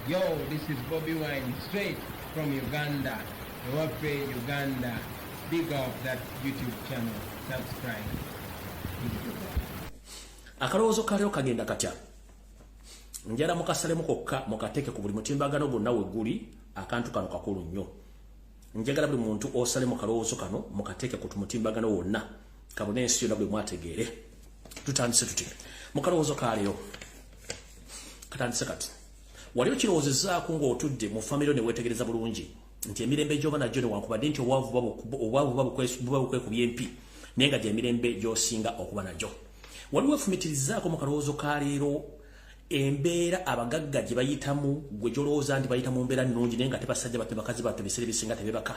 Yo, this is Bobi Wine, straight from Uganda. Wape Uganda. Big up that YouTube channel. Subscribe. Akalowoozo kalyo kagenda katya. Njala mukasalemu kokka mukateke ku buli mutimbagano gwonna we guli akantu kano kakulu nnyo. Njagala buli muntu osale mu kalowoozo kano mukateke ku mutimbagano wonna kabone ensi yonna bwe mwategeere. Tutandise tuti. Mu kalowoozo kalyo. Katandise kati. Waliwo kirowoozezaako ng'otudde mu famire ne weetegereza bulungi nti emirembe gy'oba najjo newankubadde nti obwavu buba bukwekubya empi naye nga gy'emirembe gy'osinga okuba najjo. Waliwo efumitirizaako mu kalowoozo ka leero embeera abagagga gye bayitamu gwe gy'olowooza nti bayita mu mbeera nnungi naye nga tebasajja bape bakazi bape ebiseera ebisinga tebebaka.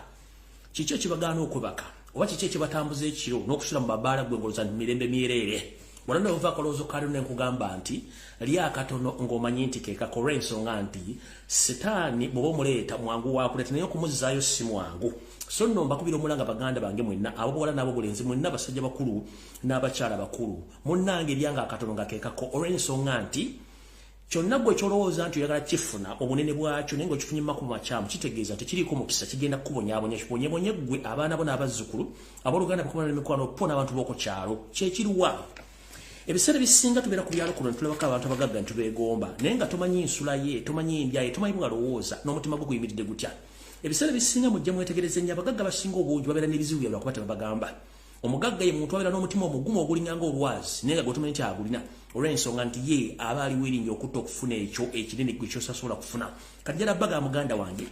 Kiki ekibagaana okwebaka oba kiki ekibatambuza ekiro n'okusula mu mabaala gwe ng'olowooza nti mirembe myereere. Wano ne ova akalowoozo ka leero ne nkugamba nti lya akatono ng'omanyi nti ke kakola ensonga nti setaani bw'oba omuleeta mwangu waakuleeta naye okumuzaayo si mwangu. So nno mbakubira omulanga baganda bange mwenna ab'obuwala n'ab'obulenzi mwenna basajja bakulu n'abakyala bakulu munnange eryanga akatono nga ke kako olw'ensonga nti kyonna gwe kyolowooza nti oyagala kifuna obunene bwakyo naye ng'okifunye mu makubo makyamu kitegeeza nti kiriiko mukisa kigenda kukubonyaabonya kibonyebonye ggwe abaana bo n'abazzukulu abooluganda bakomana n'emikwano po n'abantu b'oku kyalo kyekiriwa. Ebiseera bisinga tubeera ku byalo kuno ntulabako abantu abagagga ntitubeegomba naye nga tomanyi nsula ye tomanyi endya ye tomanyi bwalowooza n'omutima gwe guyimiridde gutya. Ebiseera bisinga mujja mwetegereze nnyo abagagga basinga obungi babeera n'ebizibu byabwe lwakuba tebabagamba. Omugagga ye muntu abeera n'omutima omugumu ogulinga ng'olwazi naye nga gwe nti agulina olw'ensonga nti ye aba aliwo erinnya okutta okufuna ekyo ekinene gwe kyosasobola kufuna. Kati jala baga muganda wange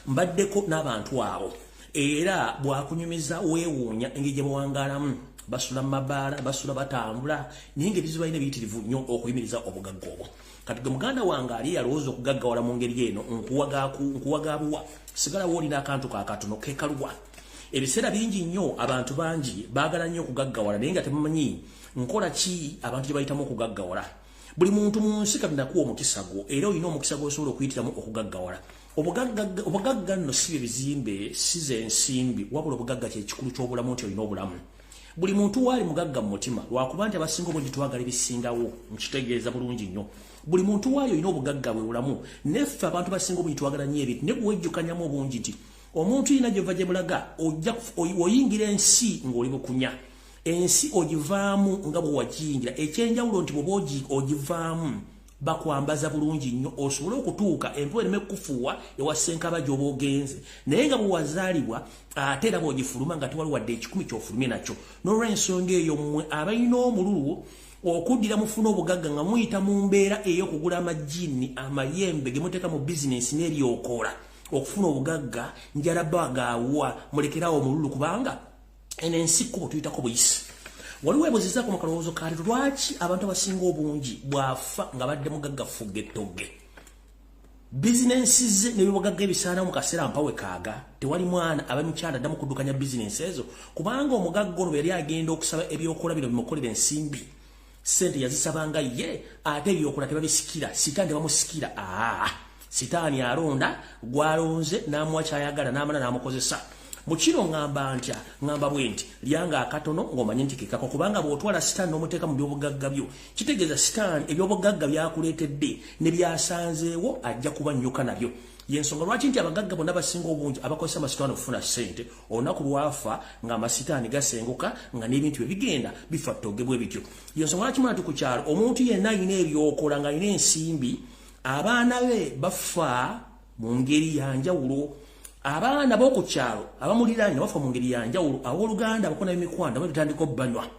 mbaddeko n'abantu abo era bwakunyumiza weewuunya engeri gye bawangaalamu basula mabaala basula batambula naye ng'ebizibu balina biyitirivu nnyo okuyimiriza obugagga obwo. Kati gwe muganda wange ali yalowooza okugaggawala mu ngeri eno nkuwagabuwa sigala woolina akantu kakatono keekaluwa. Ebiseera bingi nnyo abantu bangi baagala nnyo okugaggawala naye nga tebamanyi nkola ki abantu gye bayitamu okugaggawala. Buli muntu mu nsi kati nakuwa omukisa gwo era olina omukisa gw'osobola okuyitiramu okugaggawala. Obugagga nno si bizimbe si ze nsimbi wabula obugagga kyekikulu ky'obulamu nti olina obulamu. Buli muntu waali mugagga mu mutima lwakuba nti abasinga obungi twagala ebisingawo nkitegeeza bulungi nnyo. Buli muntu waali olina obugagga bwe bulamu neffe abantu basinga obungi twagala nnyo ebintu ne bwejjukanyamu obungi nti omuntu yina gy'ova gye mulaga oyingira ensi ng'oli bukunya ensi ogivaamu nga bwe wagiyingira ekyenjawulo nti bw'oba ogivaamu bakwambaza bulungi nnyo osobole okutuuka empewo ereme kukufuuwa ewa ssenkaba gy'oba ogenze naye nga bwe wazaalibwa ate era bw'ogifuluma nga tewali wadde ekikumi ky'ofulumye nakyo. N'olw'ensonga eyo mmwe abalina omululu okuddira mufuna obugagga nga muyita mu mbeera ey'okugula amajjini amayembe ge muteeka mu bizinensi n'ebyokoola okufuna obugagga njala bagaawa mulekerawo omululu kubanga eno ensi kkubo tuyitako buyisi. Waliwo ebuzizaako mu kalowoozo ka leero lwaki abantu abasinga obungi bwafa nga badde mugagga fuggetogge. Bizinensi ze n'ebyobugagga ebisaanawo mu kaseera mpawe kaaga tewali mwana aba mukyala addamu kuddukanya bizinensi ezo kubanga omugagga ono yali agenda okusaba ebyokola bino bimukolera ensimbi ssente yazisabanga ye ate ebyokola tebabisikira sitaani tebamusikira. Sitaani alonda gwalonze n'amuwa kyayagala n'amala n'amukozesa. Mu kiro ngamba bwe nti lyanga akatono ng'omanye nti kekako kubanga bw'otwala sitaani n'omuteeka mu byobugagga byo kitegeeza sitaani ebyobugagga byakuleetedde ne byasanzeewo ajja kubanyuka nabyo. Yensonga lwaki nti abagagga bonna basinga obungi abakozesa amasitaani okufuna ssente olunaku lwafa ng'amasitaani gasenguka nga n'ebintu bye bigenda bifa ttogge bwe bityo. Yensonga lwaki mwana ku kyalo omuntu yenna alina ebyokola ng'alina ensimbi abaana be bafa mu ngeri ya njawulo. Abaana b'oku kyalo abamuliraanye bafa mu ngeri ya njawulo abooluganda abakona b'emikwano batandika obbanywa.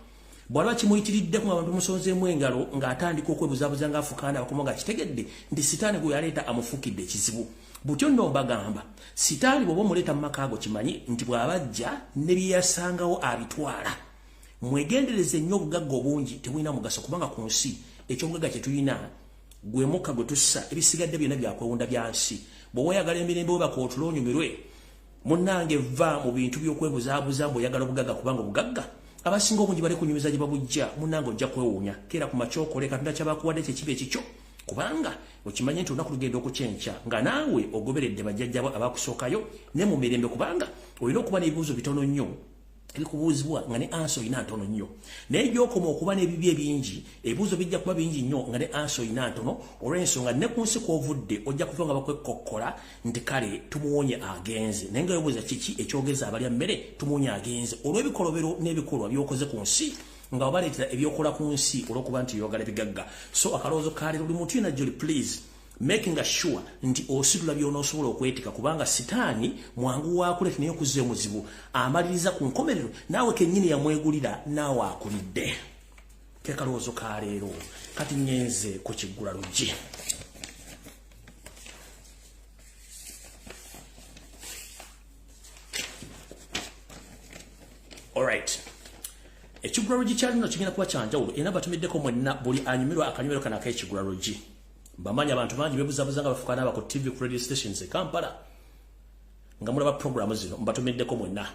Bw'alaba kimuyitiriddemu abantu musonzeemu engalo ng'atandika okwebuzaabuza ng'afukaana bakoma nga kitegedde nti sitaani gwe yaleeta amufukidde ekizibu. Butyo nno mbagamba sitaani bw'oba omuleeta mu maka ago kimanyi nti bw'abajja ne bye yasangawo abitwala. Mwegendereze nnyo obugagga obungi tebulina mugaso kubanga ku nsi ekyobugagga kye tulina gwe mukka gwe tussa ebisigadde byonna byakwewunda bya nsi. Bw'oba oyagala emirembe webaka otulo onyumirwe munnange va mu bintu by'okwebuzaabuza mbw'oyagala obugagga kubanga obugagga abasinga obungi bali kunyumiza gye babujja munnange ojja kwewuunya keera ku makyokole katonda kyabakuwadde kyekiba ekikyo kubanga okimanye nti olunaku lugenda okukyenkya nga naawe ogoberedde bajjajjabo abakusookayo ne mu mirembe kubanga olina okuba n'ebibuuzo bitono nnyo ebikubuuzibwa nga ne anso ina ntono nnyo naye gy'okoma okuba n'ebibi ebingi ebibuuzo bijja kuba bingi nnyo nga ne anso ina ntono olw'ensonga ne ku nsi kw'ovudde ojja kuva nga bakwekokkola nti kale tumuwonye agenze naye nga webuuza kiki ekyogeza abalya mmere tumuwonye agenze olw'ebikolobero n'ebikolwa by'okoze ku nsi nga obaleetera ebyokola ku nsi olw'okuba nti yogala bigagga so akalowoozo kaleero buli muntu yina joli please making sure nti osidula by'onoosobola okwetika kubanga sitaani mwangu waakuleta naye okuzza omuzibu amaliriza ku nkomerero naawe kennyini yamwegulira naawe akulidde ke kalowoozo ka leero kati nyenze ku kiggula luggi alright ekiggula luggi kyalino kigenda kuba kyanjawulo era batumiddeko mwenna buli anyumirwa akanyumiro kana ak'ekiggula luggi mbamanya abantu bangi bebuzabuza nga bafuka n'aba ku TV ku radio stations e Kampala nga mulaba programu zino mbatumiddeko mwenna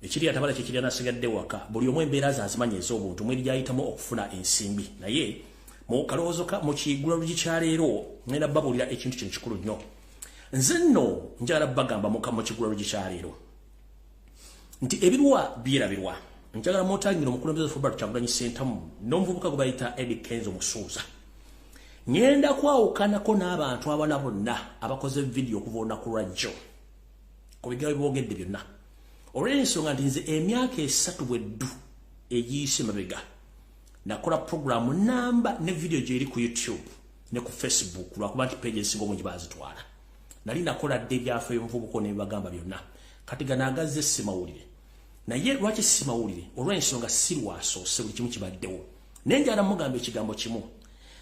ekiri atabala kikiri anasigadde waka buli omu embeera zanzimanya ez'obuntu mweri gyayitamu okufuna ensimbi naye mu kalowoozo mu kiggula luggi kya leero ngenda babuulira ekintu kino kikulu nnyo nze nno njagala bagamba mu kiggula luggi kya leero nti ebirwa byerabirwa njagala mwotangira omukulembeze Robert Kyagulanyi Ssentamu n'omuvubuka gwe bayita Eddie Kenzo Musuuza ngenda kwawukanako n'abantu abala bonna abakoze video okuva olunaku lwa jjo ku bigambo byogedde byonna olw'ensonga nti nze emyaka 3 bweddu egiyise mabega nakola programu namba ne video gyeri ku YouTube ne ku Facebook lwakuba nti page esinga obungi bazitwala nali nakola dde ebyafeeyo omuvubuka n'ebibagamba byonna kati ganagazze simawulire naye lwaki simawulire olw'ensonga sirwasoose buli kimu kibaddewo naye njala mugamba ekigambo kimu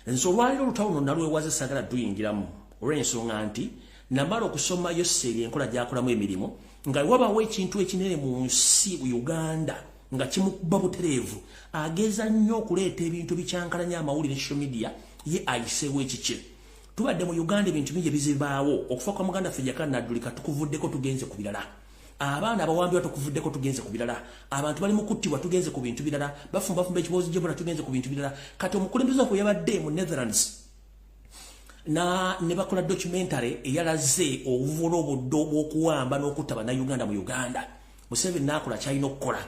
nso olwaliro olutawuno nalwewaze sagala duyingiramu olw'ensonga nti namala okusoma Yoseri enkola gyakolamu emirimu nga wabawo ekintu ekinene mu nsi Uganda nga kimukuba butereevu ageza nnyo okuleeta ebintu bikyankalanya amawulire social media ye ayiseewo ekiki tubadde mu Uganda ebintu bingi ebizibaawo okufa kwa muganda ffe Jakanaddulika tukuvuddeko tugenze ku birala abaana abawambibwa tukuvuddeko tugenze ku birala abantu bali mu kuttibwa tugenze ku bintu birala bafumba ekiboozi gy'ebola tugenze ku bintu birala kati omukulembeze waffe yabadde mu Netherlands ne bakola documentary eyalaze obuvula obuddo bw'okuwamba n'okutta bannayuganda mu Uganda Museveni n'akola kyalina okukola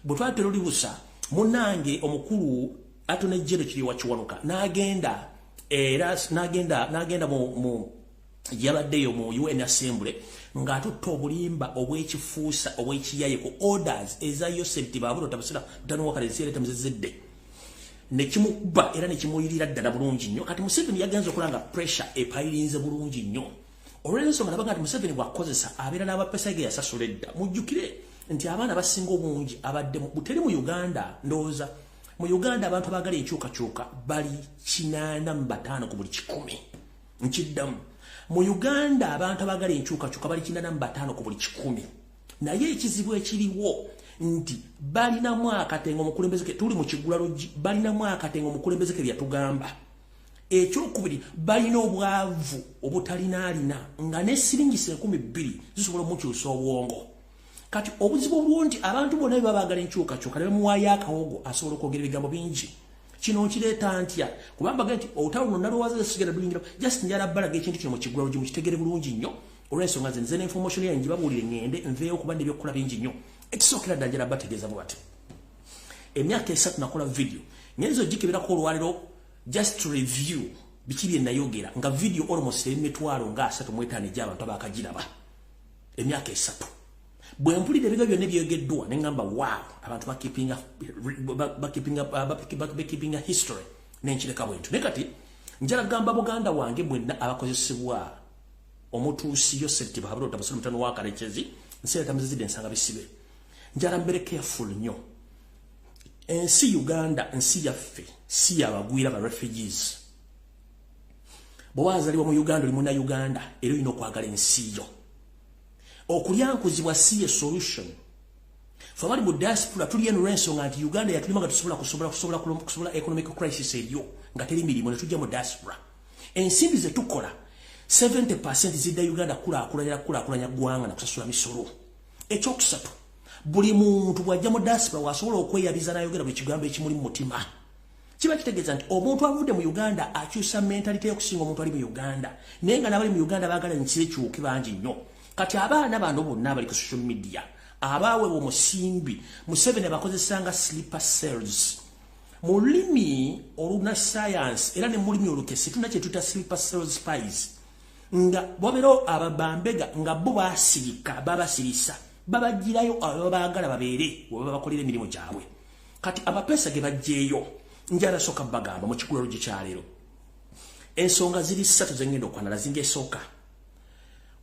bwe twatera oli busa munnange omukulu Attorney General Kiriwa Kiwanuka n'agenda mu yabaddeyo mu UN Assembly ng'atutta obulimba obw'ekifuusa obw'ekiyaye ku orders eza Yoseri baabula tabasira tanuwakala ensiireta muzizedde ne kimukuba era ne kimuyirira ddala bulungi nnyo kati Museveni yagenza okola nga pressure epayirinze bulungi nnyo olw'ensonga nabaga nti Museveni bw'akozesa abeera n'abapesa ge yasasula edda mujjukire nti abaana abasinga obungi abadde buteri mu Uganda ndowooza mu Uganda abantu abaagala enkyukakyuka bali 85 ku buli 100 nkiddamu mu Uganda abantu abaagala enkyukakyuka bali 85 ku buli 100 naye ekizibu ekiriwo nti balinamu akatengo omukulembeze ke tuli mu kiggula luggi balinamu akatengo omukulembeze ke byatugamba ekyokubiri balina obwavu obutalina nga ne siringi 2,000 zisobola omukyusa obwongo kati obuzibu obwo nti abantu bonna babaagala enkyukakyuka ne bamuwaayo akawogo asobola okwogera ebigambo bingi kino nkireeta ntya kubambaga nti olutawuno nalowooza sigala duyingira just njala balaga ekintu kino mu kiggula luggi mukitegere bulungi nnyo olw'ensonga nze n'information yange babuulire ngende nveeyo okuba n'ebyokukola bingi nnyo ekisookera ddala njala bategeeza bwati emyaka 3 nakola video ngenzo gikebirako olwaliro just to review biki bye nayogera nga video almost emitwalo nga 35 gy'abantu abaakagiraba emyaka 3 bwe mpulira ebiga byonna ebyogeddwa ne ngamba wow abantu bakipinga history n'enkireka bwentu naye kati njala gamba buganda wange mwenna abakozesebwa omutuusi Yoseri baabula tabasula mutano wa Kalekezi nseera tamuzizidde ensanga bisibe njala mbere careful nnyo ensi Uganda nsi yaffe si yabagwira ba refugees bwazaliwa mu Uganda oli muna Uganda era olina okwagala ensi yo okulyankuzibwa si ye solution fe abali mu diaspora tuli eno olw'ensonga nti Uganda yatulima nga tusobola economic crisis eriyo nga teri mirimu ne tujja mu diaspora ensimbi ze tukola 70% zidda Uganda kulaakulanya ggwanga na kusasula misolo ekyokusatu buli muntu bw'ajja mu diaspora wasobola okweyabiza n'ayogera buli kigambo ekimuli mu mutima kiba kitegeeza nti omuntu avudde mu Uganda akyusa mentality y'okusinga omuntu ali mu Uganda naye nga n'abali mu Uganda baagala nsi ekyuke bangi nnyo kati abaana bano bonna abali ku social media abawe bo musimbi Museveni bakozesanga sleeper cells mulimi oluna science era ne mulimi olukesi tuna kye tuta sleeper cells spies nga bobero ababambega nga bo basirika babasirisa babagirayo ababagala babere babakolera emirimu gyabwe kati abapesa ge bajjeyo njala soka bagamba mu kikulu gikyalero ensonga ziri 3 zengendo kwanala zingesooka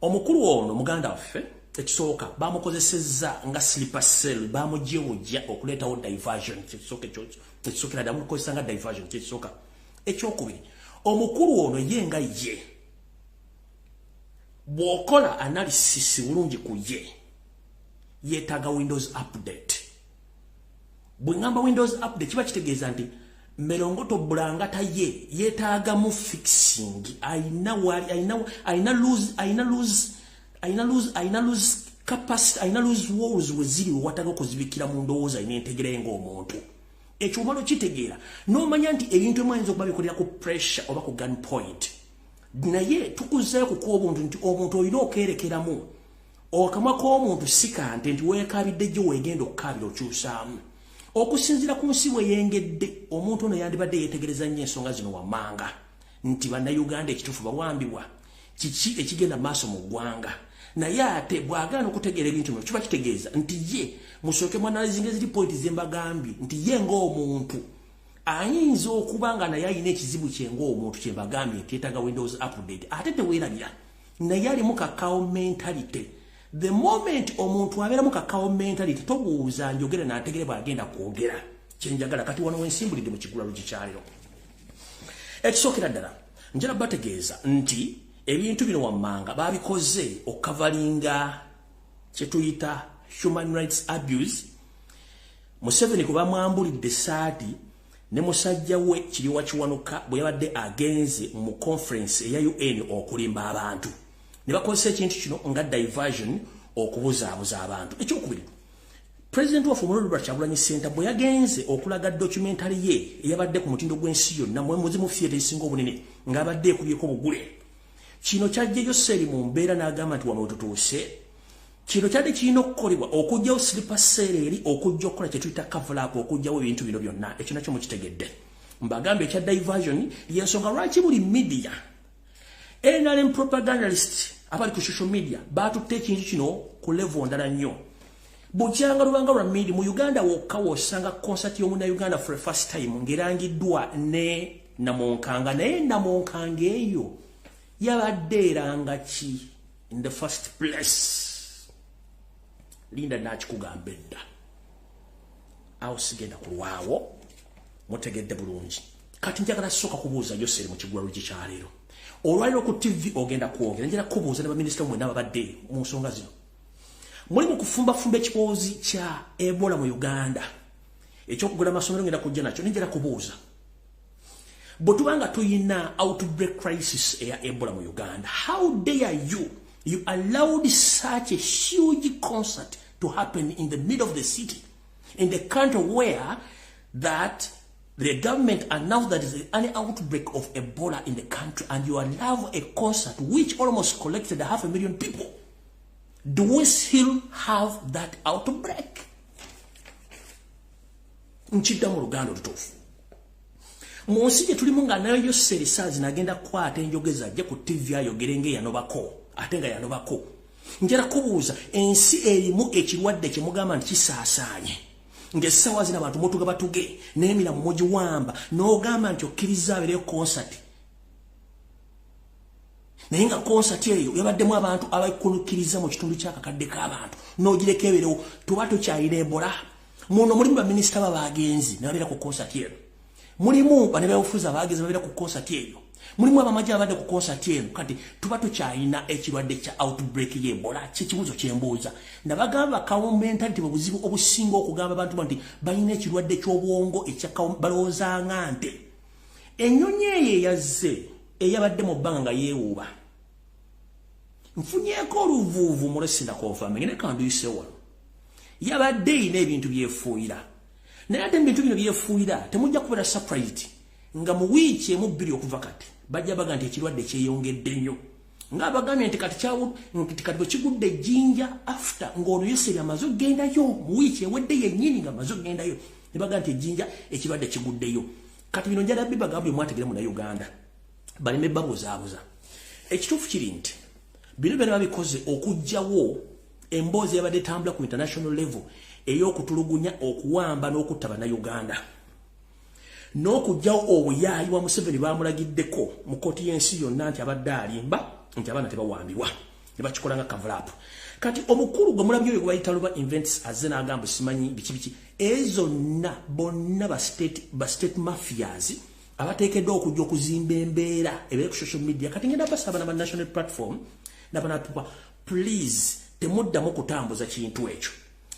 omukulu ono muganda waffe ekisooka bamukozesezza nga sleeper cell bamujewojja okuleetawo diversion ekisooka damu kozesanga diversion ekisooka ekyokubiri omukulu ono yenga ye bwokola analysis bulungi ku ye yetaga Windows update bwingamba Windows update kiba kitegeeza nti melongoto bulangata ye yetaga mu fixing aina lose capacity aina lose walls weziri wataga okuzibikira mu ndowooza ine integere ng'omuntu ekyo malo kitegeera n'omanya nti ebintu emwenzo okuba bikolera ku pressure oba ku gun point naye tukuzeeyo kukuwa obuntu nti omuntu olina okeerekeramu okamwa k'omuntu sikante nti weekabidde gye weegenda okukabira okyusaamu okusinzira ku nsi bwe yengedde omuntu ono yandibadde yeetegereza nnyo ensonga zino wammanga nti bannayuganda ekituufu bawambibwa kiki ekigenda maaso mu ggwanga naye ate bw'agaana okutegeera ebintu bino kiba kitegeeza nti ye musooke mwanalizinga eziri pointi ze mbagambye nti ye ng'omuntu ayinza okuba nga naye alina ekizibu kye ng'omuntu kye mbagambye nti yeetaaga Windows update ate teweerabira naye alimu kakao mentality. The moment omuntu abeera mu kakao mentality tobuuza njogera n'ategere bw'agenda kwogera kyenjagala kati wano wensimbulidde mu kigulalo gikyaliro ekisookera ddala njala bategeeza nti ebintu bino wammanga babikoze okukavalinga kye tuyita human rights abuse. Museveni kuba mwambulidde saati ne musajja we Kiriwa Kiwanuka bwe yabadde agenze mu conference eya UN okulimba abantu ne bakozesa ekintu kino nga diversion okubuzaabuza abantu. Ekyokubiri President wa Muliro Kyagulanyi Center bwe yagenze okulaga documentary ye eyabadde ku mutindo gw'ensi yonna mu muzimu theater esinga obunene ng'abadde ekubyeko bugule. Kino kyajja Yoseri mu mbeera n'agamba nti wano tutuuse kino kyadde kirina okukolebwa okujjawo sleeper cell eri okujja okukola kye tuyita cover up okujjawo ebintu bino byonna ekyo nakyo mukitegedde mbagambye ekya diversion y'ensonga lwaki buli media NRM propagandalist abali ku social media batutte ekintu kino ku level ndala nnyo bukyanga lubanga lwa media mu Uganda wokka wosanga concert y'omuna Uganda for the first time ngerangiddwa ne Namonkanga naye Namonkanga eyo yabadde eranga ki in the first place. Linda nakikugambe dda awo sigenda kulwawo mutegedde bulungi kati njagala soka kubuuza Yoseri mu kigwalo gikyalero olwaliro ku TV ogenda kwogera njagala kubuuza ne baminisita mwe n'ababadde mu nsonga zino muli mu kufumbafumba ekipoozi kya Ebola mu Uganda ekyokugula amasomero ngenda kujja nakyo njagala kubuuza bwe tubanga tuyina outbreak crisis eya Ebola mu Uganda how dare you allowed such a huge concert to happen in the middle of the city, in the country where that the government announced that there is an outbreak of Ebola in the country, and you allow a concert which almost collected 500,000 people. Do we still have that outbreak? Nchida mu Luganda lutofu. Munsi gye tulimu nga nayo Yoseri saazi nagenda kwata enjogeza ajja ku TV ayogerenge yanobako. Atenga yanobako njera kubuuza ensi erimu ekirwadde kye mugamba nti kisaasaanye ng'essaawa zino abantu motuga batuge n'emiramu mugiwamba n'ogamba nti okkiriza abeereyo concert naye nga concert eyo yabaddemu abantu abakunukkiriza mu kitundu ky'akakadde k'abantu n'ogireka ebeerewo tuba tukyalina Ebola muno mulimu baminisita babagenzi nababeera ku concert eyo mulimu banebyabufuzi abagenzi babeera ku concert eyo mulimu abamajja abadde ku concert eno kati tuba tukyalina ekirwadde kya outbreak y'Ebola kikibuzo kyembuuza nabagamba mentality bwe buzibu obusinga okugamba abantu nti balina ekirwadde ky'obwongo balowoozanga nte ennyonyi eyo eyazze eyabadde mu bbanga nga yeewuuba nfunyeeko oluvuuvu mulesina confirming ne kanduyise wano yabadde erina ebintu byefuuyira naye ate mu bintu bino byefuuyira temujja kubeera surprised nga mu wiiki emu bbiri okuva kati bajja baga nti ekirwadde kyeyongedde nnyo ngabagambye nti kati bwe kigudde ejjinja after ng'ono Yoseri amaze okgendayo mu wiiki ewedde yennyini ng'amaze okgendayo ne bagamba nti ejjinja ekibadde kiguddeyo kati bino njala bibagambye mwategere mu Uganda baleme babuzaabuza ekituufu kiri nti bino byonna babikoze okuggyawo emboozi yabadde etambula ku international level ey'okutulugunya okuwamba n'okutta bannayuganda n'okugyawo obuyaayi wa Museveni baamulagiddeko mu kkooti y'ensi yonna nti abadde alimba nti abaana tebawambibwa ne bakikola nga cover-up kati omukulu gwe mulabye oyo gwe bayita luba invents azze n'agamba simanyi biki ezonna bonna ba state mafias abateekeddwa okujja okuzimba embeera ebeere ku social media kati ngenda basaba na national platform nabanatupa please temuddamu kutambuza kintu ekyo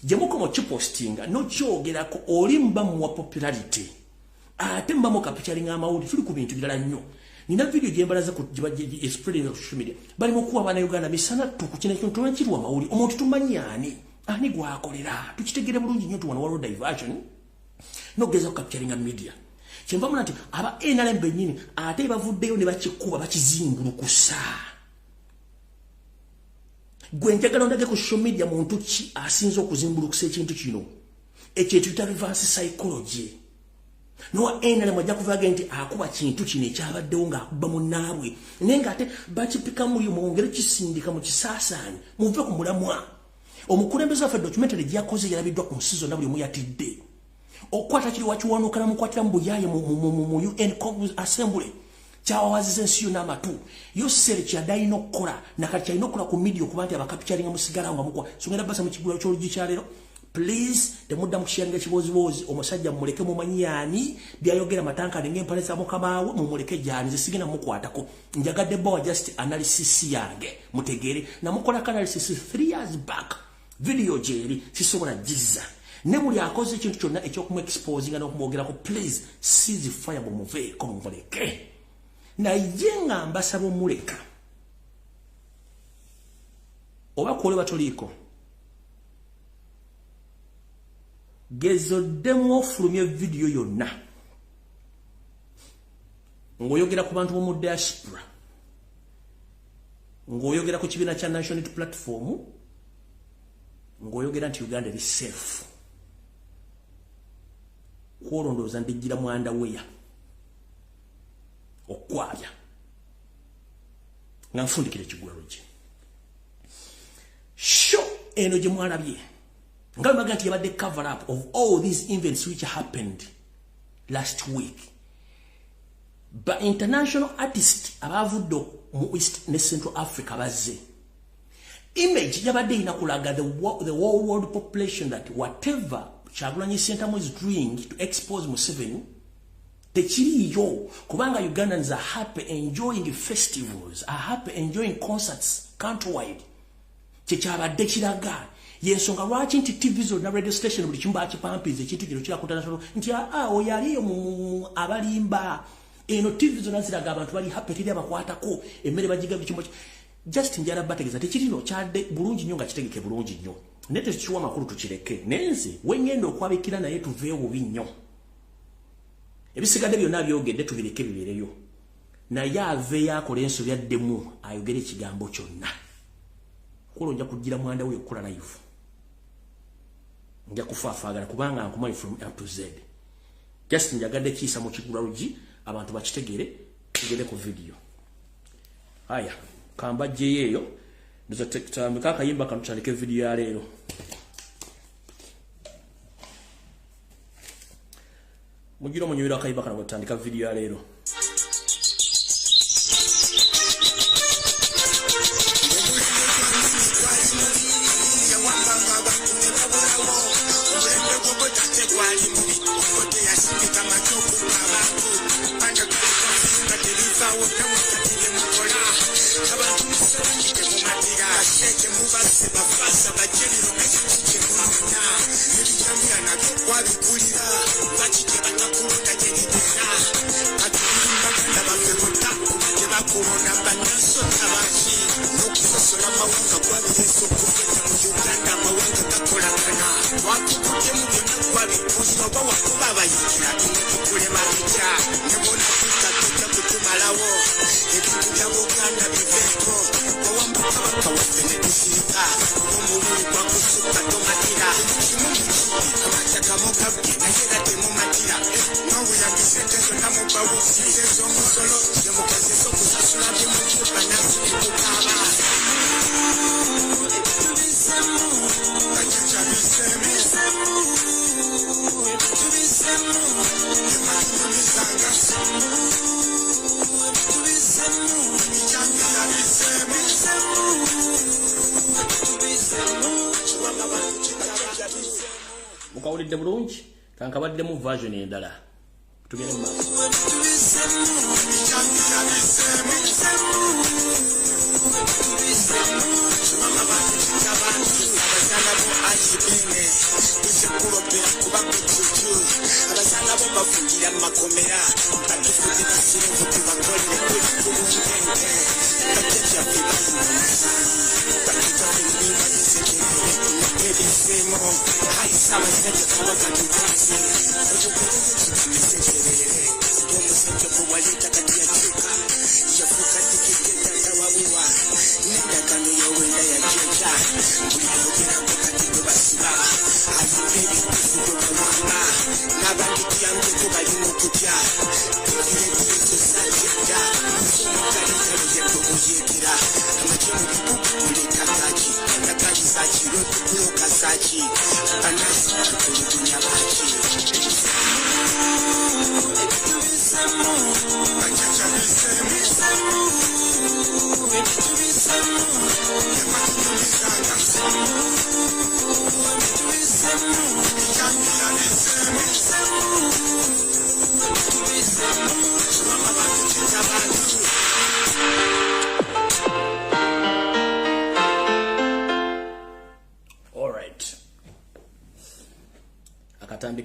gye mukoma kipostinga nokyogerako oli mbamu wa popularity ate mbamu kapitalinga amawuli tuli ku bintu birala nnyo nina video gyembalaza ku spreading of social media bali mukuwa bana Uganda misana tukukina kintu nakirwa mawuli omuntu tumanyi ani gwakolera tukitegere bulungi nnyo tuwana walo diversion nogeza ku kapitalinga media kyemba munati aba NRM benyini ate bavuddeyo ne bakikuba bakizimbulukusa gwe njagala ondage ku social media muntu ki asinza okuzimbulukusa ekintu kino ekyetu kita reverse psychology no NRM ajja kuvaga nti akuba kintu kino ekyabaddewo ng'akuba munnaabwe naye ng'ate bakipika muli mwongere kisindika mu kisaasaani muve ku mulamwa omukulembeze waffe documentary gyakoze yalabiddwa ku nsi zonna buli omu yatidde okukwata kiri wakiwanuuka namukwatira mu buyaaye mu UN Assembly kyawawaziza ensi yonna amatu Yoseri kyadde alina okukola nakati kyalina okukola ku media okuba nti abakapitalinga musigala nga mukwa songera basa mu kigula ky'oluggi kya leero please temudda mu kishyanga ekiboozibozi omusajja mumuleke mumanyi yaani byayogera matankane ng'empale za mukama we mumuleke gyani zisigenda mukwatako njagadde bawa just analysis yange mutegeere namukolako analysis 3 years back video gyeri sisobola giza ne buli akoze ekintu kyonna ekyokumu exposinga n'okumwogerako please seize fire bumuveeko mumuleke naye nga mbasaba omuleka oba kuole batoliiko gezoddemu ofulumya video yonna ng'oyogera ku bantu b'omu diaspora ng'oyogera ku kibiina kya national platform ng'oyogera nti Uganda eri safe kwolondooza ndijjira mwanda weya okwabya nga nfundikira ekigulalo gye sho eno gye mwalabye nga bamaga nti yabadde cover up of all these events which happened last week but international artist abavudde mu East ne Central Africa bazze image yabadde ina kulaga the whole world population that whatever Kyagulanyi Ssentamu is doing to expose Museveni tekiriyo kubanga Ugandans are happy enjoying festivals, are happy enjoying concerts countrywide. Kyabadde kiraga yensonga lwaki nti TV zonna radio station buli kimu bakipampiza ekintu kino kirakuta nasolo nti oyaliyo mu abalimba eno TV zonna ziraga abantu bali happy teri abakwatako emmere bagiga bikimbo just njala bategeza tekirino kyadde bulungi nnyo nga kitegeke bulungi nnyo nete kiwa makulu tukireke nenze wengendo okwabikira naye tuveewo bubi nnyo ebisigadde byonna byogedde tubireke bibeereyo naye aveeyo akola ensobi addemu ayogere ekigambo kyonna kulo nja kugira mwanda we okukola live nja kufaafagala kubanga nkumanyi from A to Z just njagadde kiisa mu kigulalugi abantu bakitegere tugende ku video haya kamba jeyeyo ndizo tekutambika akayimba kano tutandike video ya leero mujiro munywera akayimba kano tutandika video ya leero Malawo, Mukawulidde bulungi kankabaddemu version endala tugende mu maaso.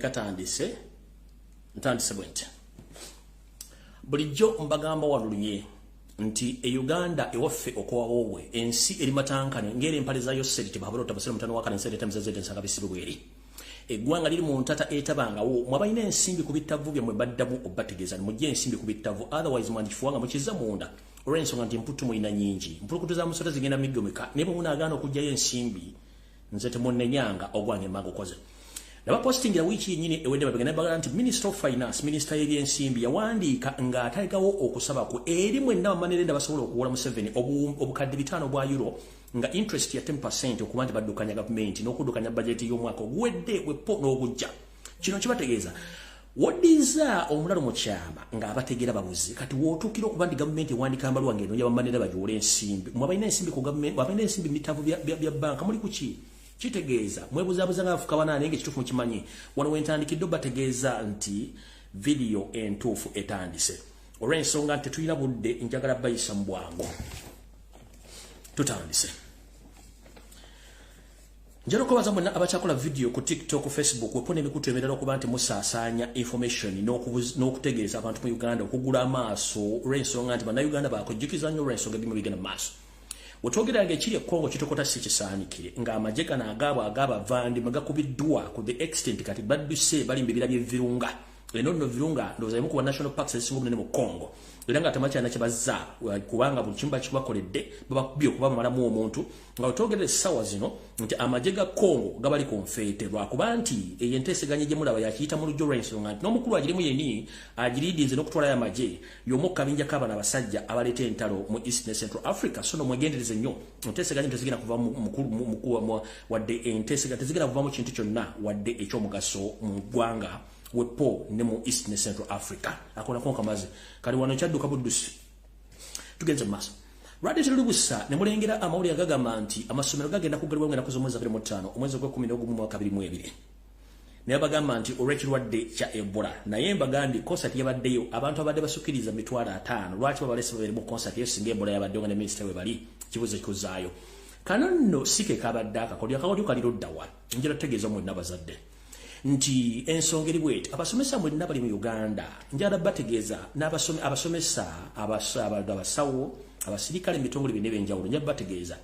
Katandise ntandise bwente bulijjo mbagamba walulunye nti Uganda ewaffe okwawowe ensi eri matankane ngere empale za Yoseri tibabula otabasira mutano wakane nsede temzeze nsanga bisibweri eggwanga liri mu ntata etabangawo mwabalina ensimbi ku bittavu bye mwebaddamu obategeeza mujje ensimbi ku bittavu otherwise mwandifuwanga mukiza munda olw'ensonga nti mputu mulina nyingi mpulukutu za musota zigenda miggomeka naye bwe munaagaana okugyayo ensimbi nze temunnenyanga ogwange emanga okoze. Naba posting ya wiki nyini ewende babigana bagala nti Minister of Finance, Minister y'ebyensimbi yawandiika nga ataligawo okusaba ku eri mwenna bamanirenda basobola okuwola mu 7 obukadde 5 bwa euro nga interest ya 10% okuba nti baddukanya government n'okuddukanya budget y'omwaka oguwedde wepo n'ogujja. Kino kibategeeza wodiza omulalo mu kyama nga abategeera babuzi kati wootuukira okuba nti government ewandiika amaluwa ng'eno yabamanirenda bagiwola ensimbi mwabalina ensimbi ku government mwabalina ensimbi mu bitavu bya banka muli ku ki kitegeeza mwebuzabuza nga afuka banane nge kitufu mukimanyi wano wentandikidde bategeeza nti video entuufu etandise olw'ensonga nti tetulina budde njagala bayisa mu bwangu tutandise njalo kubaza mwenna abakyakola video ku TikTok, Facebook wepona emikutu emirala okuba nti musaasaanya information n'okutegeeza abantu mu Uganda okugula amaaso olw'ensonga nti bannayuganda bakujjukiza nnyo olw'ensonga ebimu bigenda mu maaso. Wetwogera ng'ekiri ekkongo kitokota si kisaanikire ng'amagye gano agaba vandi magakubiddwa ku the extent kati badduse bali mbibira by'evirunga eno nno virunga ndowooza emu ku ba national parks ezisinga obunene mu Congo era nga temakyana kye bazza kubanga buli kimu bakibakoledde babakubye okuba bamalamu omuntu nga wetwogerera essaawa zino nti amagye ga Congo gabali konfeete lwakuba nti eyo enteeseganya gye mulaba yakiyita mu lujjo lw'ensonga nti n'omukulu agirimu yeni agiriidinze n'okutwalayo amagye y'omu kabinja k'abana abasajja abaleeta entalo mu East ne Central Africa so nomwegendereze nnyo enteeseganya tezigenda kuva mukulu wadde enteeseganya tezigenda kuva mu kintu kyonna wadde eky'omugaso mu ggwanga wepo ne mu East ne Central Africa akona konka mazi kali wano kyadduka buddusi tugenze maso radio tulubusa ne mulengera amawuli agagamba nti amasomero gagenda kugalibwa ngenda kuzomweza 25 omwezi gwa 11 mwaka 2022 ne bagamba nti olw'ekirwadde kya Ebola naye mbagandi concert yabaddeyo abantu abadde basukiriza mitwalo 5 lwaki babalese babiri mu concert yesinga Ebola yabadde nga ne minister we bali kibuzo kikuzaayo kanonno sike kabadde akakodyo kaliruddawa njira tegeeza mu nabazadde nti ensongeri bwet abasomesa mwenna bali mu Uganda njala bategeeza abasomesa abasawo abasirikale mitongole bine benjawulo njala bategeeza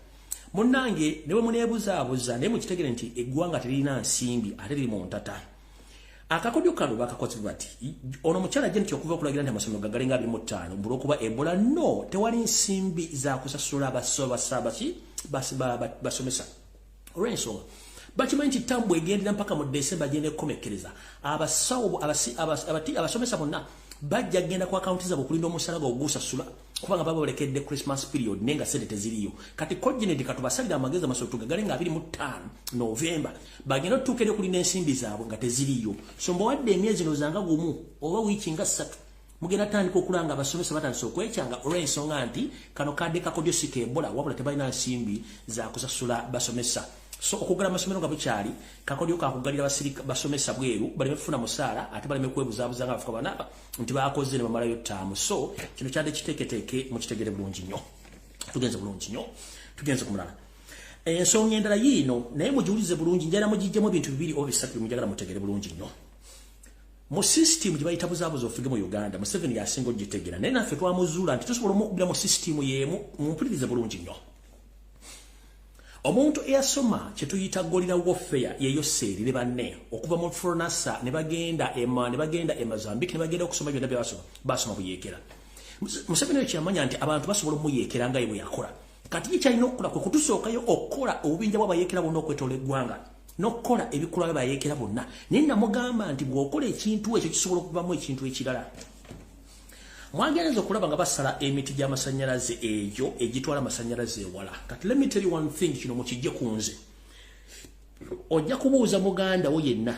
munnange newe muneebuzaabuza naye mukitegere nti eggwanga terina nsimbi ate liri mu ntata akakodyo kano bakakoze bati ono mukyala je nti okuva okulagira nti amasomero gagalenga 25 mbula okuba Ebola no tewali nsimbi za kusasula basomesa olw'ensonga bakimanyi nti tambu egendera mpaka mu December gende kukomekereza abasawo abasomesa bonna bajja genda ku account zabo kulinda omusalaga ogusasula kubanga baba balekedde Christmas period nenga sente teziriyo kati coordinate katubasalira amagezi masoto gale nga 25 November bagenda tukere kulinda ensimbi zaabwe nga teziriyo so mbo wadde emyezi nozanga gumu oba wiki nga 3 mugenda tandika okulanga abasomesa batandise okwekyanga olw'ensonga nti kano kadde kakodyo sikebola wabula tebalina nsimbi za kusasula basomesa so okugala amasomero nga bukyali kakodyo kakugalira basirika basomesa bweru bali bafuna musala ate bali mekwebuzabuza nga afuka banaba nti bakoze ne bamalayo ttaamu so kino kyadde kiteeketeeke mukitegere bulungi nnyo tugenze bulungi nnyo tugenze ku mulala ensonga endala yiino naye mugiwulize bulungi njala mugijjemu ebintu bibiri oba bisatu mujagala mutegere bulungi nnyo mu system gye bayita buzaabuza ofige mu Uganda Museveni yasinga ogitegera naye naffe twamuzuula nti tusobola okubira mu system yemu mumpulirize bulungi nnyo omuntu eyasoma kye tuyita golira warfare ye Yoseri ne banne okuva mu Fronasa ne bagenda e Mozambique ne bagenda okusoma byonna bye basoma buyeekera Museveni ekyamanya nti abantu basobola omuyeekera nga ye bwe yakola kati ye kyalina okukola kwe kutusookayo okukola obubinja bw'abayeekera bonna okwetoola eggwanga n'okukola ebikolwa by'abayeekera bonna naye namugamba nti bw'okola ekintu ekyo kisobola okuvamu ekintu ekirala mwagenza okulaba nga basala emiti gy'amasannyalaze eyo egitwala amasannyalaze ewala kati let me tell you one thing kino mukijje ku nze ojja kubuuza muganda wo yenna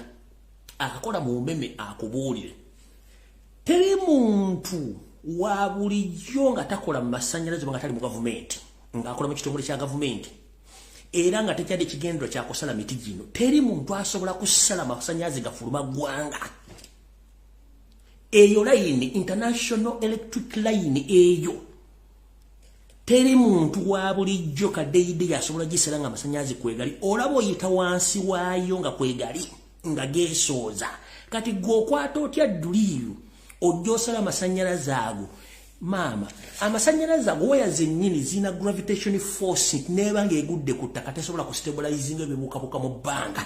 akakola mu mmeme akubuulire teri muntu wa bulijjo nga takola mu masannyalaze nga tali mu gavumenti ng'akola mu kitongole kya gavumenti era nga tekyadde ekigendero kyakusala miti gino teri muntu asobola kusala masannyalaze gafuluma ggwanga eyo line international electric line eyo teri muntu wa bulijjo kadeide yasobola gisala nga amasannyalaze kwegali olaba oyita wansi waayo nga kwegali nga geesooza kati gw'okwata otya duliyo ojja osala amasannyalaze ago maama amasannyalaze ago waya zennyini zina gravitation force neeba ng'egudde ku ttaka tesobola kustabilizinga ebibuukabuuka mu bbanga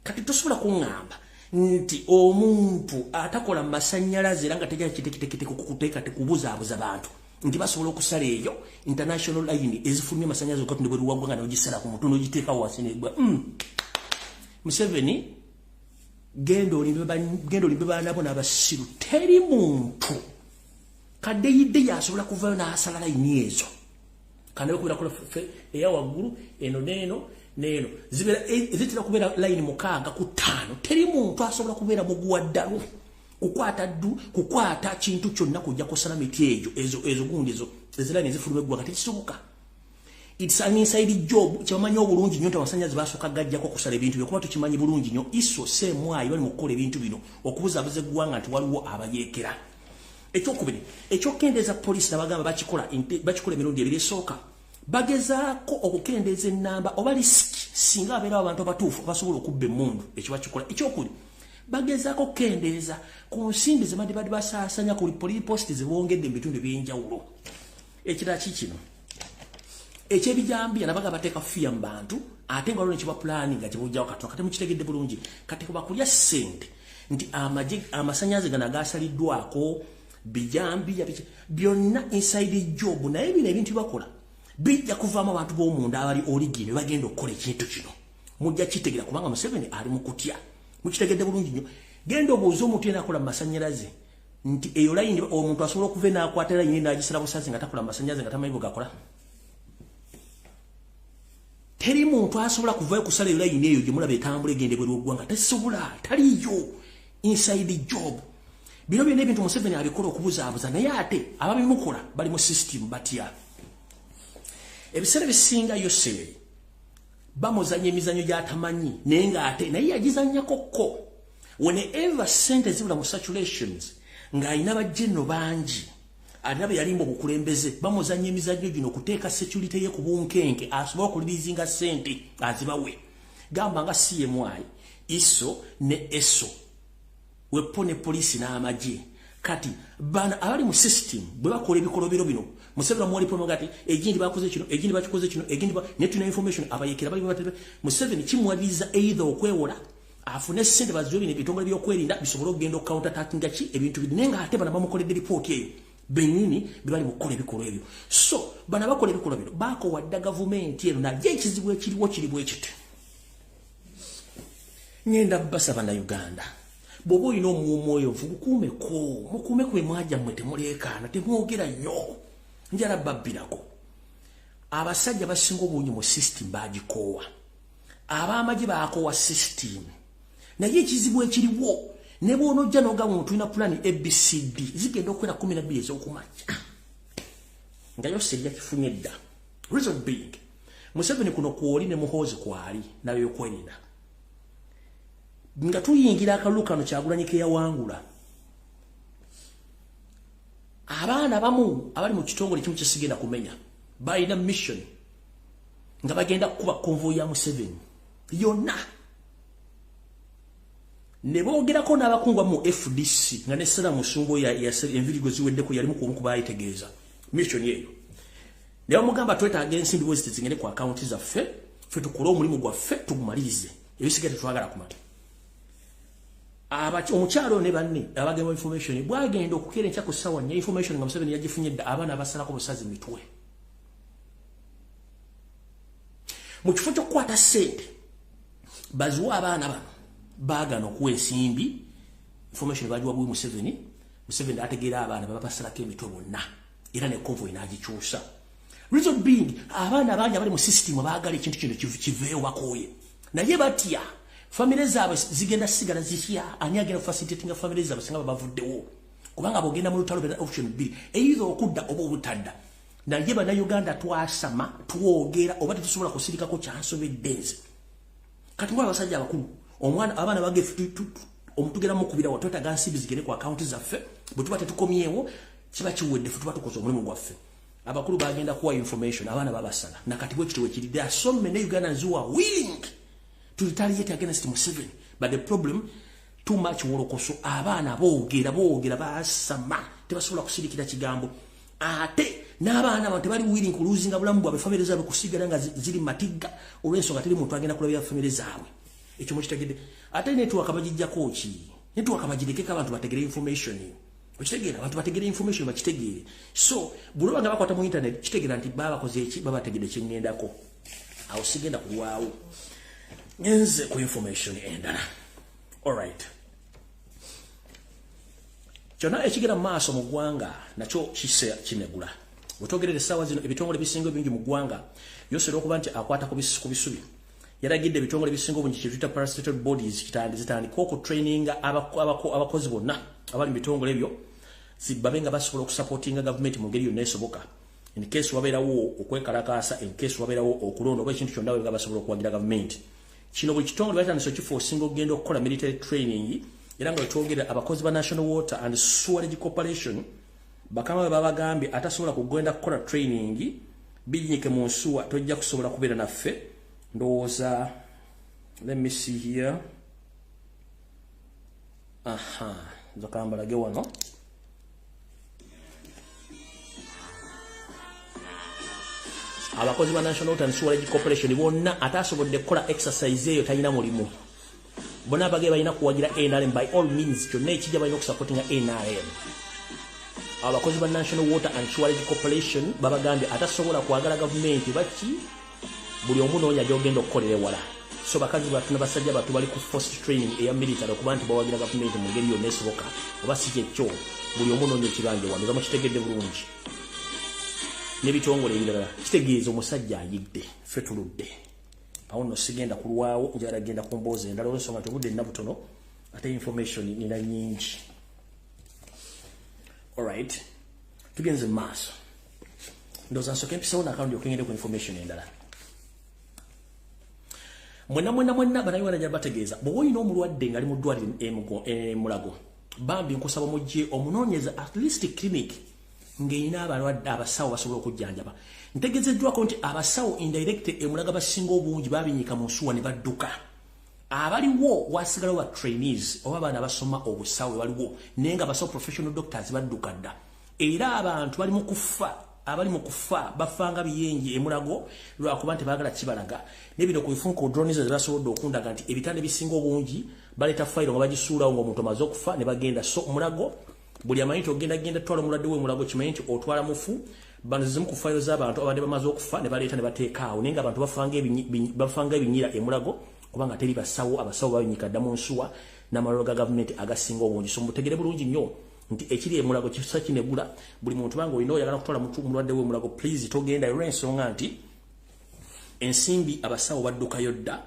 kati tosobola kuŋŋamba nti omuntu atakola masannyalaze era nga tejja kiteekite kukuteeka tekubuzaabuza bantu nti basobola okusala eyo international line ezifulumya amasannyalaze okatunde bwe luwagwa nga n'ogisala ku mutu n'ogiteeka wansi n'egwa Museveni genda olimbe baana bo n'abasiru teri muntu kadeyidde yasobola kuvayo n'asala layini ezo kandi okubirakola eya waggulu eno neeno zibeera ezitera kubeera layini 6 ku 5 teri muntu asobola kubeera muguwa ddalu kukwata kintu kyonna kujja kusala miti ezo gundi ezo ezilayini ezifuluma eggwanga tekisoboka it's an inside job kyamanyi obulungi nnyo nti amasannyalaze basooka gajjako okusala ebintu byo kuba tukimanyi bulungi nnyo iso seemwayi bali mu kukola ebintu bino okubuzaabuza eggwanga nti waliwo abayeekera ekyokubiri ekyokendeeza poliisi nabagamba bakikola emirundi ebiri esooka bagezaako okukendeeza ennamba oba lisiki singa abeerawo abantu abatuufu basobola okubba emmundu ekyo bakikola ekyokubiri bagezaako okukendeeza ku nsimbi ze badde basaasanya ku poliposti ze bongedde mu bitundu eby'enjawulo ekirala kikino ekyebijambiya nabaga bateeka fiya mu bantu ate nga waliwo nekiba pulaani nga kibujjawo katono kate mukitegedde bulungi kati kubakulya ssente nti amasannyalaze gano agasaliddwako bijambiya byonna inside job naye bino ebintu bakola bijja kuvaamu abantu b'omunda abali oligino bagenda okukola ekintu kino mujja kitegera kubanga Museveni ali mu kutya mukitegedde bulungi nnyo genda obuuza omuntu yena akola mu masannyalaze nti eyo layini omuntu asobola okuva n'akwata layini n'agisala busazi nga takola mu masannyalaze nga tamanyi bwe gakola teri muntu asobola kuvayo kusala eyo layini eyo gye mulaba etambula egende bweru oggwanga tesobola taliyo inside job bino byonna ebintu Museveni abikola okubuzaabuza naye ate ababimukola bali mu system batya ebiseera bisinga Yoseri bamuzanya emizanyo gy'atamanyi naye ng'ate naye yagizannyakokko whenever sente zibula mu saturations ng'alina bajjenno bangi ate abe yalimba obukulembeze bamuzanya emizanyo gino okuteeka security ye ku bunkenke asobola okulirizinga sente azibawe gamba nga CMI iso ne eso wepo ne polisi n'amagye kati bana abali mu system bwe bakola ebikolobero bino Museveni mwali promogati egindi bakoze kino egindi bakikoze kino egindi netuna information abayekera bali batebe Museveni kimwaliza either okwewola afune sente bazyo bino bitongole byokwerinda bisobola okugenda counter attacking ki ebintu binenga ate bana bamukoledde report eyo benini bibali mukola ebikolo ebyo so bana bakola ebikolo bino bako wadda government eno na je kizibu ekiriwo kiribwe ekite ngenda basaba na Uganda Bobo oyina omwoyo mukuume kwe mwaja mmwe temuleekaana temwogera nnyo njala babbirako abasajja basinga obungi mu system bagikoowa ab'amagye baakoowa system naye ekizibu ekiriwo ne bw'onojja n'ogamba mu tulina pulani ABCD zigenda okukwera 12 ez'okumakya nga Yoseri yakifunye dda reason being Museveni kuno kwoli ne muhoozi kwali nayo kwenina nga tuyingira akalulu kano Kyagulanyi ke yawangula abaana abamu abali mu kitongole kimu kisigenda kumenya balina mission nga bagenda kuba konvoyi ya Museveni yonna ne boogerako n'abakungwa mu FDC nga ne Sara Musumbo Yoseri envirigo ziweddeko yali mukumu kubayitegeeza mission yeyo ne bamugamba twetaaga ensimbi bwe zitezingene ku akaunti zaffe ffe tukole omulimu gwaffe tugumalirize ebisigaye tetwagala kumata omukyalo ne banne abagema information bwagenda okukera enkya ku ssaawa nnya information nga Museveni yagifunye dda abaana abasalako busazi mitwe mu kifo ky'okukwata ssente baziwa abaana bano baagana okuwa ensimbi information bagiwa bwe Museveni ategeera abaana baba basalako emitwe bonna era ne convoy n'agikyusa reason being abaana abangi abali mu system baagala ekintu kino kiveewo bakooye naye batya family zaabwe zigenda sigala zitya ani agenda facilitating family zaabwe singa bavuddewo kubanga bogenda mu lutalo bena option 2 either okudda oba obutadda naye bannayuganda twasama twogera oba tetusobola kusirikako kyansobedde nze kati ngwala basajja abakulu omwana abaana bage omutugera mu kubira watwetaga nsimbi zigende ku akaunti zaffe bwe tuba tetukomyewo kiba kiwedde ffe tuba tukoze omulimu gwaffe abakulu bagenda kuwa information abaana babasala nakati bwe kitiwe kiri there are so many Ugandans who are willing to retaliate against Museveni but the problem too much wolokoso abaana boogera basama tebasobola kusirikira kigambo ate n'abaana abantu tebali willing kuluzinga bulamu bwabwe family zaabwe kusigala nga ziri matigga olw'ensonga teri muntu agenda kulabira family zaabwe ekyo mukitegedde ate network abagijjako ki network abagireke abantu bategere information okitegeera abantu bategere information bakitegeere so buloba nga bakwata mu internet kitegeera nti babakoze eki babategedde kyengendako awo sigenda kulwawo ngenze ku information endala alright kyonna ekigera mu maaso mu ggwanga nakyo kise kinegula bwetogerera essaawa zino ebitongole bisinga bingi mu ggwanga Yoseri okuba nti akwata ku bisubi yaragidde ebitongole bisinga obungi kyetuyita parastatal bodies zitandika okutraininga abakozi bonna abali mu bitongole ebyo babe nga basobola okusupportinga gavumenti mu ngeri yonna esoboka in case wabeerawo okwekalakaasa in case wabeerawo okulonda oba ekintu kyonna nga basobola okuwagira gavumenti kino buli kitongole batandise okifoosinga okugenda okukola military training era nga wetwogera abakozi ba National Water and Sewerage Corporation bakama bwe babagambye atasobola kugenda kukola training bijinyike mu nsuwa tojja kusobola kubeera naffe ndowooza let me see here nzokambalage wano abakozi ba National Water and Sewerage Corporation bonna atasobodde kukola exercise eyo talina mulimu bonna abage balina kuwagira NRM by all means kyonna ekijja balina okusupportinga NRM abakozi ba National Water and Sewerage Corporation babagambye atasobola kwagala gavumenti baki buli omu noonya gyogenda okukolera ewala so bakazi batu n'abasajja batu bali ku forced training eya military okuba nti bawagira gavumenti mu ngeri yonna esoboka oba si kyekyo buli omu noonya ekibanja wano nga mukitegedde bulungi n'ebitongole ebirala kitegeeza omusajja ayidde ffe tuludde awo nno sigenda kulwawo njala agenda ku mboozi endala olw'ensonga tobudde nnabutono ate information nina nyingi alright tugenze mu maaso ndowooza nsooka empisawo n'akawundi okengende ku information endala mwenna banayiwala bategeeza bw'oba olina omulwadde ng'ali mu ddwaliro Mulago bambi nkusaba mujje omunoonyeza at least clinic ng'erina abalwadde abasawo basobola okujjanjaba ntegeezeddwako nti abasawo indirect Mulago basinga obungi babinyika mu nsuwa ne badduka abaliwo wasigalawo ba trainees oba abaana basoma obusawo baliwo naye nga abasawo professional doctors badduka dda era abantu abali mu kufa bafanga biyenje Mulago lwakuba nti baagala kibalaga nebino ku bifunko drones zebasobodde okundaga nti ebitande bisinga obungi baleta fayiro nga bagisuulawo ng'omuntu amaze okufa ne bagenda so Mulago buli amanyi ogenda twala mulwadde we Mulago kimanyi nti otwala mufu banzizimu ku fayiro z'abantu abadde bamaze okufa ne baleeta ne bateekaawo naye nga abantu bafanga ebinyira Mulago kubanga teri abasawo babinyika dda mu nsuwa n'amalwaliro ga gavumenti agasinga obungi. So mutegere bulungi nnyo nti ekiri emulago kisa kinegula buli muntu bango olina oyagala kutwala mulwadde we mulago please togenda era ensonga nti ensimbi abasawo baddukayo dda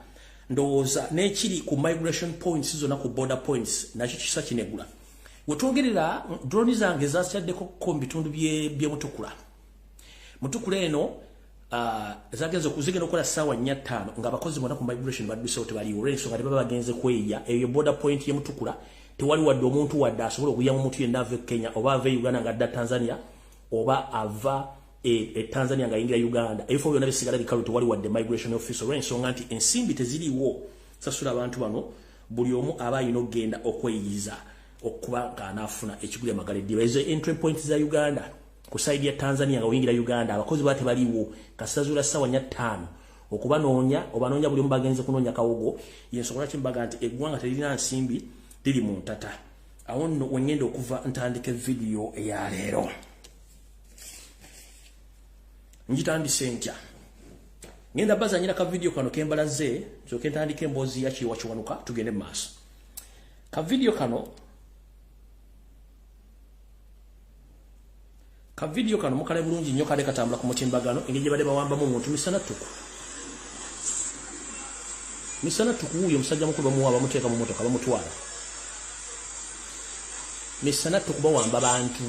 ndowooza n'ekiri ku migration points zonna ku border points nakyo kisa kinegula. Wetwogerera drone zange zasyaddeko ko mu bitundu bye mutukula eno zagenze okuzigenda okukola ssaawa 4-5 nga abakozi bonna ku migration badduseewo tebaliwo olw'ensonga tebaba bagenze kweya eyo border point ye mutukula tewali wadde omuntu wadde asobola okuyamu omuntu yenna ava Kenya oba ava Uganda nga adda Tanzania oba ava Tanzania nga yingira Uganda ebifo byonna bisigala bikalu tewali wadde migration officer olw'ensonga nti ensimbi teziriiwo sasula abantu bano buli omu aba alina okugenda okweyiza okuba ng'anaafuna ekiguli amagala eddiba ezo entry points za Uganda ku side ya Tanzania nga oyingira Uganda abakozi bate baliwo kasazula ssaawa 4-5 okubanoonya obanoonya buli omu bagenze kunoonya kawogo yensonga kimbaga nti eggwanga terina nsimbi liri mu ntata. Awo nno wengenda okuva ntandika video eya leero njitandise ntya ngenda bazanyira ka video kano kembalaze kyoke ntandika emboozi yakiwa kiwanuka tugende mu maaso. Ka video kano mukale bulungi nnyo kale katambula ku mutimbagano engeri gye badde bawambamu omuntu misana tuku wuyo omusajja mukulu bamuwa bamuteeka mu motoka bamutwala misana tuku bawamba bantu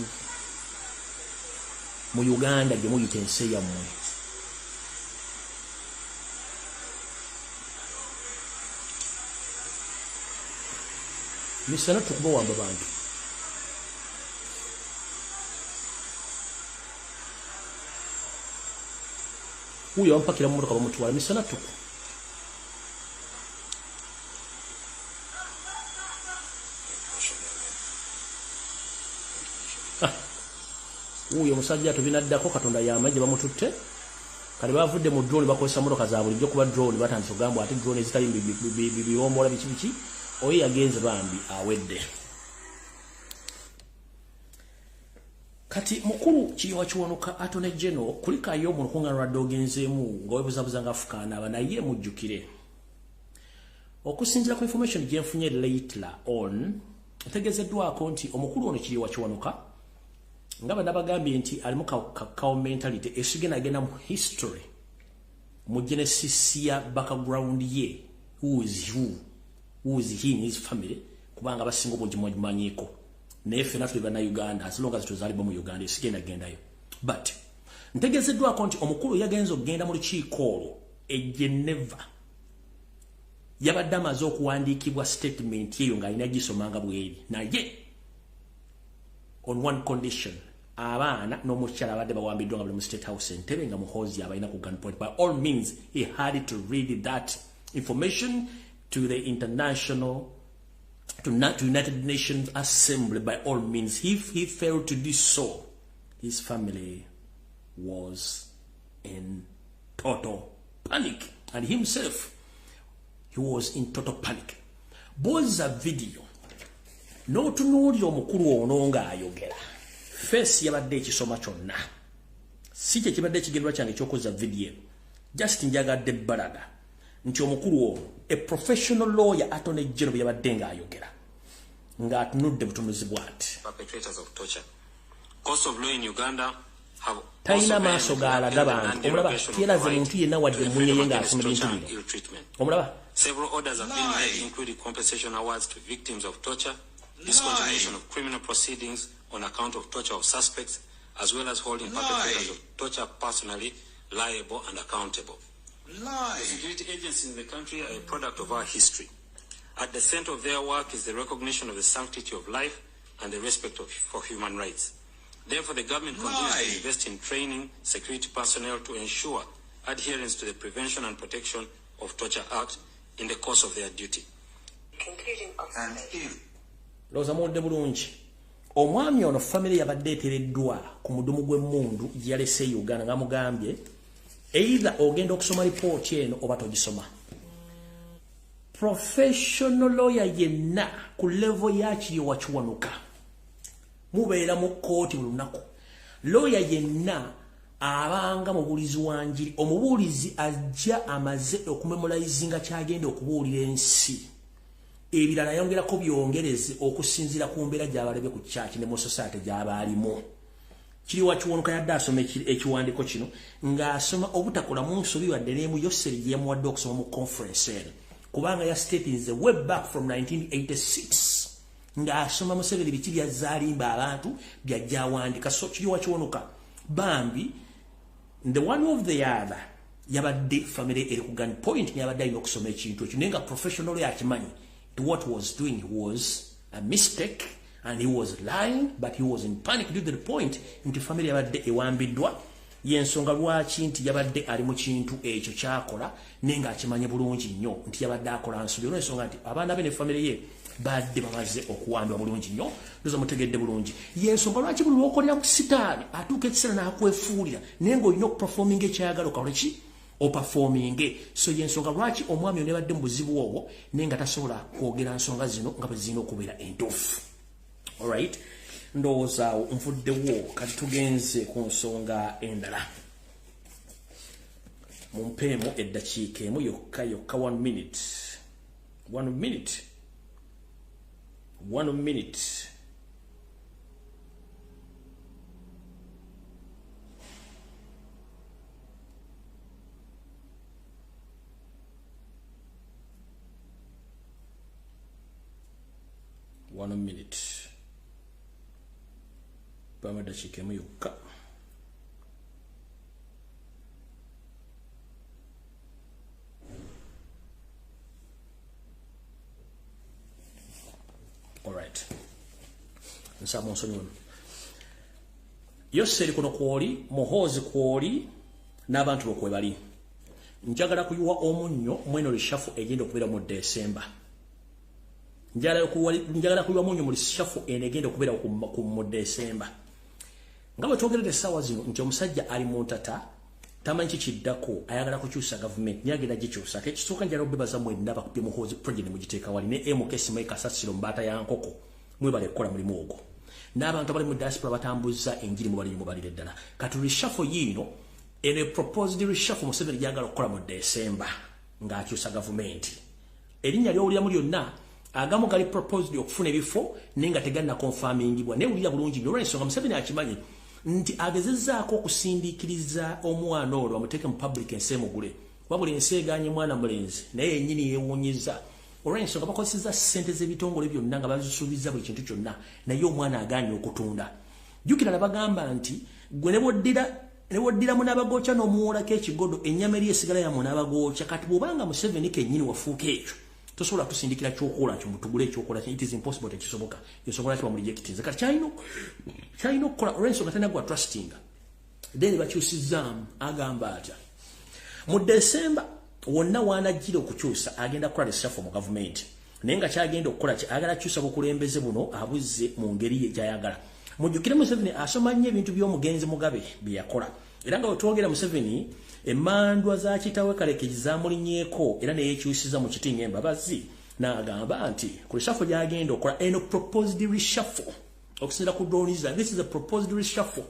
mu Uganda gye muyita ensi yammwe. Misana tuku bawamba bantu huyo ampakira mu motoka bamutwala misana tuku. Huyo musajja tubinaddako Katonda yamajje bamututte kale bavudde mu drone bakozesa motoka za bulijjo kuba drone batandise okugamba ati drone zitali bibombola biki oyo yagenze bambi awedde. Kati mukulu kiyowa kiwonuka Attorney General kulikayo mu lukungaana lwadde ogenzeemu nga webuzabuza nga afukaana aba naye mujjukire okusinziira ku information gye nfunye later on etegezeddwako nti omukulu ono kiyowa kiwonuka nga banabagambye nti alimu kakao mentality esigena agenda mu history mu genesis ya background ye who is he in his family kubanga basinga obungi mumanyiko naye ffenna tuli bana Uganda as long as tuzaalibwa mu Uganda esigenda gendayo but ntegezeddwako nti omukulu yagenze okugenda mu lukiiko olwo Geneva yabadde amaze okuwandiikibwa statement yeyo ng'alina gisomanga bweri naye on one condition abaana n'omukyala abadde bawambiddwa nga bali mu State House entebe nga muhoozi abalina ku gunpoint. By all means he had to read that information to the United Nations Assembly. By all means, if he failed to do so, his family was in total panic, and himself, he was in total panic. Boza video no tunuulira omukulu ono ng'ayogera face yabadde ekisoma kyonna si kye kibadde ekigendwa kyange ekyokoza video just njagadde balaga nti omukulu ono a professional lawyer Attorney General yabadde ng'ayogera ng'atunudde butunuzi bw'ati talina maaso g'alaga bantu omulaba tiyeraze muntu yenna wadde munyeye ng'asoma bintu bino omulaba. Several orders have been made, including compensation awards to victims of torture, discontinuation of criminal proceedings on account of torture of suspects, as well as holding perpetrators of torture personally liable and accountable. The security agencies in the country are a product of our history. At the center of their work is the recognition of the sanctity of life and the respect for human rights. Therefore, the government continues to invest in training security personnel to ensure adherence to the Prevention and Protection of Torture Act in the course of their duty. Loza mwode bulungi omwami ono family yabadde etereddwa ku mudumu gw'emmundu yalese Uganda nga mugambye either ogenda okusoma report eno oba togisoma. Professional lawyer yenna ku level ya Kiyowa Kiwanuka mubeera mu kooti buli lunaku lawyer yenna abanga mubulizi wanjiri omubulizi ajja amaze okumemorizinga kyagenda okubuulira ensi ebirala yongerako byongereze okusinzira ku mbeera gy'abalebe ku church ne mu society gy'abaalimu. Kiri wakiwonoka yadde asoma ekiwandiiko kino ng'asoma obutakola mu nsobi wadde n'emu Yoseri gye yamuwadde okusoma mu conference eno kubanga yastatinze way back from 1986 ng'asoma Museveni biki byazaalimba abantu byajja awandika. So kiri wakiwonoka bambi the one of the other yabadde family eri ku gun point yabadde alina okusoma ekintu ekyo naye nga professional yakimanyi what was doing was a mistake and he was lying, but he was in panic due to the point nti family yabadde ewambiddwa yensonga lwaki nti yabadde ali mu kintu ekyo kyakola nenga akimanye bulungi nnyo nti yabadde akola nsobi olw'ensonga nti abaana be ne family ye badde bamaze okuwambibwa bulungi nnyo ndoza mutegedde bulungi yensonga lwaki buli lwokolera ku sitaani atuuka ekiseera n'akwefuulira naye ng'olina okuperforming ekyayagala okola ki opaforming. So yensonga lwaki omwami ono yabadde mu buzibu obwo naye nga tasobola kwogera nsonga zino nga bwe zirina okubeera entuufu. Alright, ndowooza nvuddewo kati tugenze ku nsonga endala. Mumpeemu eddakiika emu yokka 1 minute. 1 minute. 1 minute. One minute. Dakiika emu yokka. Alright. Nsaba nsonyi wano. Yoseri kuno kwoli, Muhoozi kwoli, n'abantu bwe bali. Njagala kuyiwa omunnyo mweno lishafu egenda okubeera mu December. Njagala kuyiwa omunnyo mu lishafu egenda okubeera mu December. Nga bwe twogerera essaawa zino nti omusajja ali mu ntata tamanyi kikiddako ayagala kukyusa gavumenti nyagenda gikyusa ekisooka njala obebaza mwenda bakupye Muhoozi project mugiteeka wali ne MKS kasasiro mbaata ya nkoko mwebale kukola mulimu ogwo n'abantu abali mu diaspora batambuza enjiri mu balire ddala kati reshuffle yino ene proposed reshuffle Museveni gyagala okukola mu December ng'akyusa gavumenti erinnya ly'owuliramu lyonna agamu gali proposed okufuna ebifo naye nga tegalina confirmingibwa naye wulira bulungi nnyo olw'ensonga Museveni akimanyi nti agezezzaako okusindiikiriza omwana olwo amuteeke mu public ensi emugule wabula ensi eganye mwana mulenzi naye yennyini yeewuunyiza olw'ensonga bakozesezza ssente z'ebitongole byonna nga bazisuubiza buli kintu kyonna naye omwana agaanye okutunda jjukira nabagamba nti gwe ne bwoddiramu n'abagooca n'omuwolako ekigodo ennyama eri esigala yamu n'abagooca kati bw'obanga Museveni kennyini wafuuka ekyo tosobola kusindikira kyokola kyo mutugule kyokola it is impossible tekisoboka yosobola kiba mulijectinze kati kyalina okukola olw'ensonga talina gwa trustinga then bakyusizaamu agamba atya mu December wonna waanajjira okukyusa agenda kukola reshuffle mu gavumenti naye nga kyagenda okukola agala kyusa bukulembeze buno abuzze mu ngeri ye gyayagala mujjukire Museveni asoma nnyo ebintu by'omugenzi Mugabe bye yakola era nga wetwogera Museveni emandwa za kitawe kalekezi zamulinyeeko era neyekyusiza mu kiti ng'embabazi n'agamba nti ku reshuffle gy'agenda okukola eno proposed reshuffle okusinziira ku Doniza this is a proposed reshuffle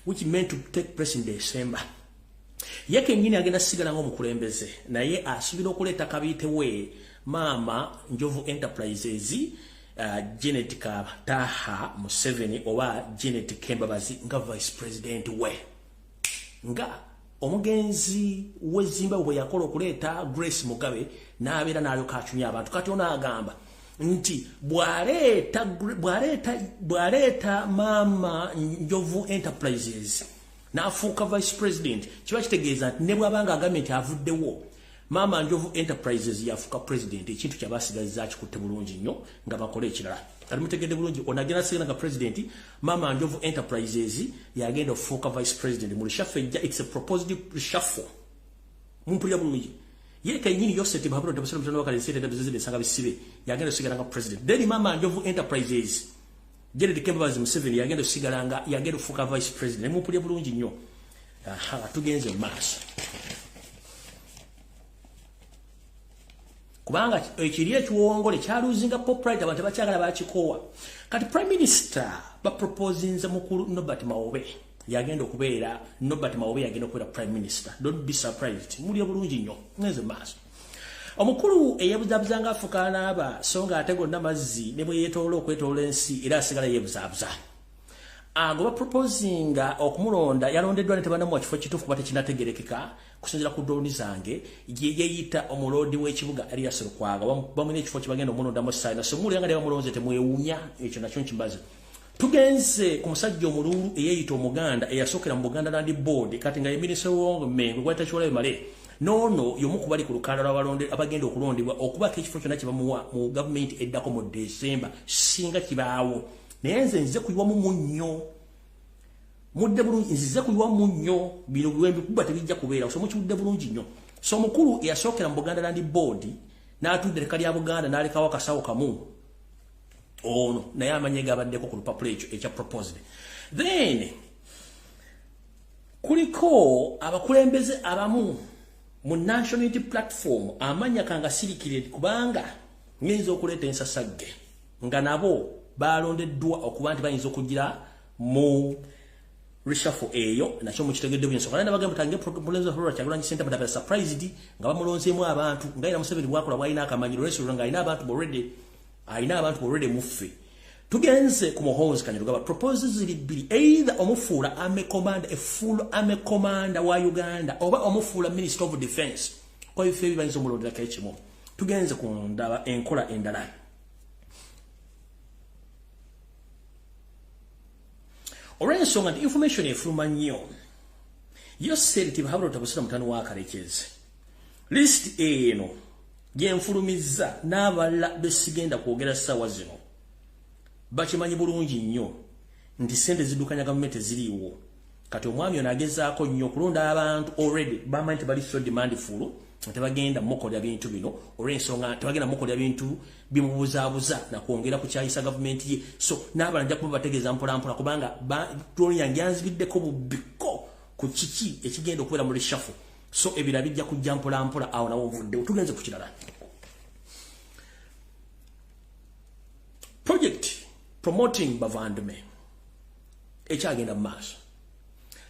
which meant to take place in December ye kennyini agenda sigala ng'omukulembeze naye asuubira okuleeta kabiite we maama Njovu Enterprises Janet Kataha Museveni oba Janet Kembabazi nga vice president we nga omugenzi w'Zimbabwe yakola okuleeta Grace Mugabe n'abeera n'alyoka akyunya abantu kati ono agamba nti bw'aleeta maama Njovu Enterprises n'afuuka vice president kiba kitegeeza nti ne bw'abanga agambye nti avuddewo maama Njovu Enterprises yafuuka president ekintu kyabasigaliza kikutte bulungi nnyo nga bakola ekirala kati mutegedde bulungi ono agenda sigala nga president maama Njovu Enterprises yagenda okufuuka vice president mu reshuffle ejja it's a proposed reshuffle mumpulira bulungi ye kennyini Yoseri babiro tebasolo mutano wakale sete tebezeze sanga bisibe yagenda osigala nga president then maama Njovu Enterprises Janet Kembabazi Museveni yagenda osigala nga yagenda okufuuka vice president mumpulira bulungi nnyo tugenze mu maaso kubanga ekiri ekiwongole kyaluzinga popularity abantu bakyagala bakikoowa kati prime minister baproposinze mukulu Norbert Mawobe yagenda okubeera prime minister don't be surprised muli bulungi nnyo ngenze maaso omukulu eyebuzabuzanga afukana aba songa atego namazzi ne bwe yetoola okwetoola ensi era asigala yebuzabuza agoba proposinga okumulonda yalondeddwa ne tebanamu wa kifo kituufu kuba tekinategerekeka kusinzira ku droni zange yeyita omulodi w'ekibuga Elias Lukwaga bamwine ekifo kibagenda omulondamu sayina somuli yanga bamulonze temwewuunya ekyo nakyo nkibaze tugenze ku musajja omululu eyeyita omuganda eyasookera mu Buganda Land Board kati nga ye Minister w'Obumengo gwayita Kyolayo Male nono yomu kubali ku lukanda lw'abalonde abagenda okulondebwa okubaka ekifo kyonna kibamuwa mu gavumenti eddako mu December singa kibaawo naye nze kuyiwa mu munnyo mudde bulungi nzize kuyiwa mu munnyo bino biwembi kuba tebijja kubeera so mukibudde bulungi nnyo so mukulu eyasookera mu Buganda Land Board n'atudde leka lya Buganda n'alekawo akasawo kamu ono naye amanye gabaddeko ku lupapula ekyo ekya proposed then kuliko abakulembeze abamu mu National Unity Platform amanya kanga sirikire kubanga ngenza okuleeta ensasagge nga nabo balondeddwa okuba nti bayinza okugira mu reshuffle eyo nakyo mukitegedde byenso kana nabagamba tange problems of rural Kyagulanyi Center but surprised nga bamulonzeemu abantu nga ina Museveni bwakola bwalina akamanyiro reshuffle nga ina abantu already muffe tugenze ku muhonzi kanyarugaba proposals ziri bbiri either omufuula army commander a full army commander wa Uganda oba omufuula Minister of Defense kwa ife bibayinza omulondera kekimu tugenze ku ndaba enkola endala olw'ensonga nti information efuluma nnyo Yoseri tibahabula otabusira mutano wa Karekezi list eno gyenfulumizza n'abalala besigenda kwogera ssaawa zino bakimanyi bulungi nnyo nti sente ziddukanya gavumenti ziriiwo kati omwami ono agezaako nnyo okulonda abantu already bamanyi tebali so demandful tebagenda mukolera bintu bino olw'ensonga tebagenda mukolera bintu bimubuzaabuza nakwongera ku kyayisa gavumenti ye so n'abala nja kuba bategeeza mpolampola kubanga droni yange yanzibiddeko bubbiko ku kiki ekigenda okubeera mu reshuffle so ebira bijja kujja mpolampola awo nawo ovuddewo tugenze ku kirala project promoting bavandime ekyagenda mu maaso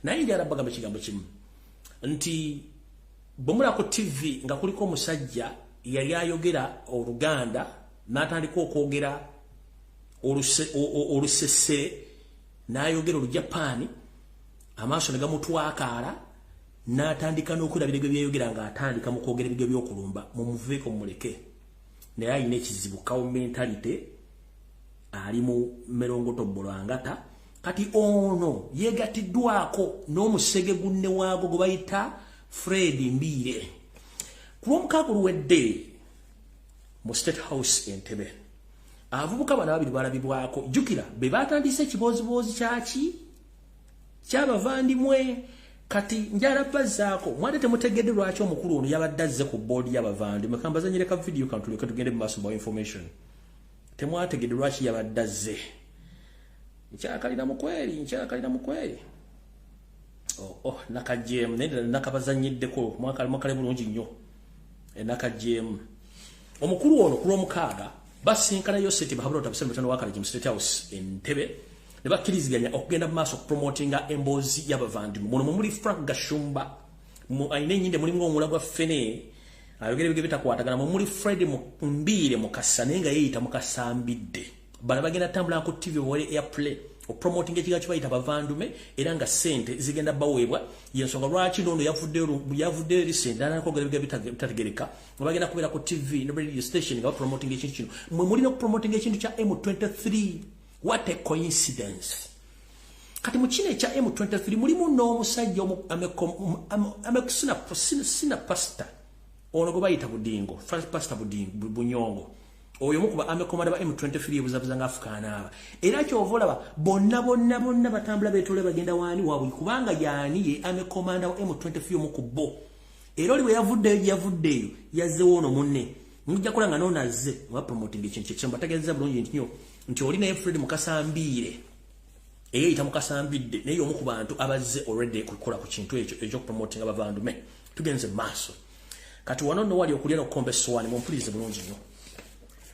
naye njala bagamba ekigambo kimu nti bomulako TV nga kuliko omusajja yali ayogera Oluganda n'atandika okwogera olusese n'ayogera Olujapani amaaso ne gamutwakaala n'atandika n'okulabira ebyo byeyogera ng'atandika mu kwogera ebyo by'okulumba mumuveeko mumuleke naye alina ekizibu kawo mentality ali mu merongoto bolangata kati ono yegatiddwako n'omusege gunne waago gwe bayita Fred Mbire kulw'omukaaga oluwedde mu State House Entebbe abavubuka bano ababiri balabibwako jjukira be batandise ekiboozibozi ky'abavandimwe kati njala bazzaako mwate temutegedde lwaki omukulu ono yabadde azze ku boodi y'abavandimwe kambazanyireka video kantuleke tugende mu maaso mu information temwategedde lwaki yabadde azze nkyakalina mukweri nakajemu nende nakabazanyiddeko mwakale bulungi nnyo nakajemu omukulu ono ku lw'omukaaga basinkana Yoseri bahabula otabusira mutano wa Karekezi mu State House Entebbe ne bakkiriziganya okugenda mu maaso okupromotinga emboozi y'abavandimwe muno muli Frank Gashumba ayina ennyinde mulimu omula gwa ffene ayogera ebigere bitakwatagana muli Fred Mbire Mukasa naye nga yeeyita Mukasambidde bala bagenda tambula ku TV wale airplay promoting ekiga kibayita bavandume era nga sente zigenda baweebwa yensonga lwaki nono yavudde recent dana kwogera ebigere bitategereka bagenda kubeera ku TV ne radio station nga promoting ekintu kino mwe mulina promoting ekintu kya M23 what a coincidence kati mu kino ekya M23 mulimu n'omusajja sina pastor ono gwe bayita Budingo first pastor Budingo Bunyongo oyo mukuba amekomanda ba M23 ebuzabuza nga Afukana aba era kyovolaba bonna batambula betole bagenda wani wabuli kubanga yani ye amekomanda wa M23 mukubo era oli we yavuddeyo yazze wono munne mujja kulanga nona azze wa promoting ekintu kyamba tagenza bulungi ntyo nti oli na Fred Mukasambire eyita Mukasambidde naye omu ku bantu abazze already kukola ku kintu ekyo promoting abavandume tugenze maaso kati wano wali okulya n'okukomba essowaani mumpulize bulungi nnyo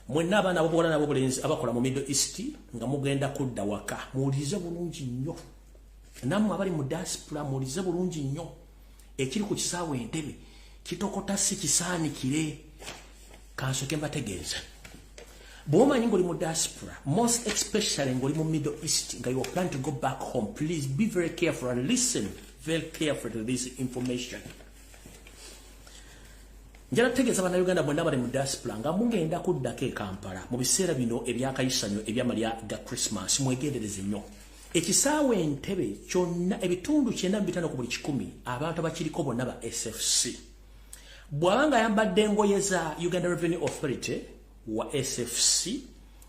mwenna abaana abobuwala n'abobulenzi abakola mu Middle East nga mugenda kudda waka muwulirize bulungi nnyo nammwe abali mu diaspora muwulirize bulungi nnyo ekiri ku kisaawe Entebbe kitokota si kisaanikire kansoke mbategeeza bw'omanyi ng'oli mu diaspora, most especially ng'oli mu Middle East, nga you are planning to go back home, please be very careful and listen very carefully to this information. Njala kutegeeza bannayuganda bonna bali mu diaspora nga mugenda kuddako e Kampala mu biseera bino ebyakayisanyo ebyamalya ga Christmas, mwegendereze nnyo. Ekisaawe Entebbe kyonna ebitundu 95 ku buli 100 abantu abakiriko bonna ba SFC. Bw'abanga yambadde engoye za Uganda Revenue Authority wa SFC,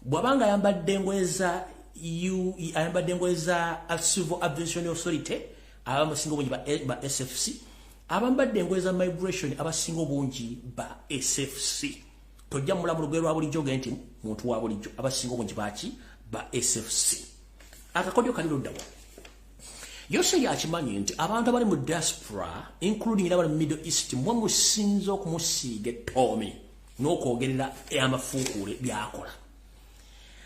bw'abanga yambadde engoye za Civil Aviation Authority abasinga obungi ba SFC, abambadde engoye za migration abasinga obungi ba SFC. Tojja mulamu lugero lwa bulijjo genti muntu wa bulijjo abasinga obungi baki ba SFC. Akakodyo kali luddawa. Yoseri akimanyi nti abantu abali mu diaspora including n'abali mu Middle East mwe musinza okumusiiga ettoomi n'okwogerera amafuukuule byakola.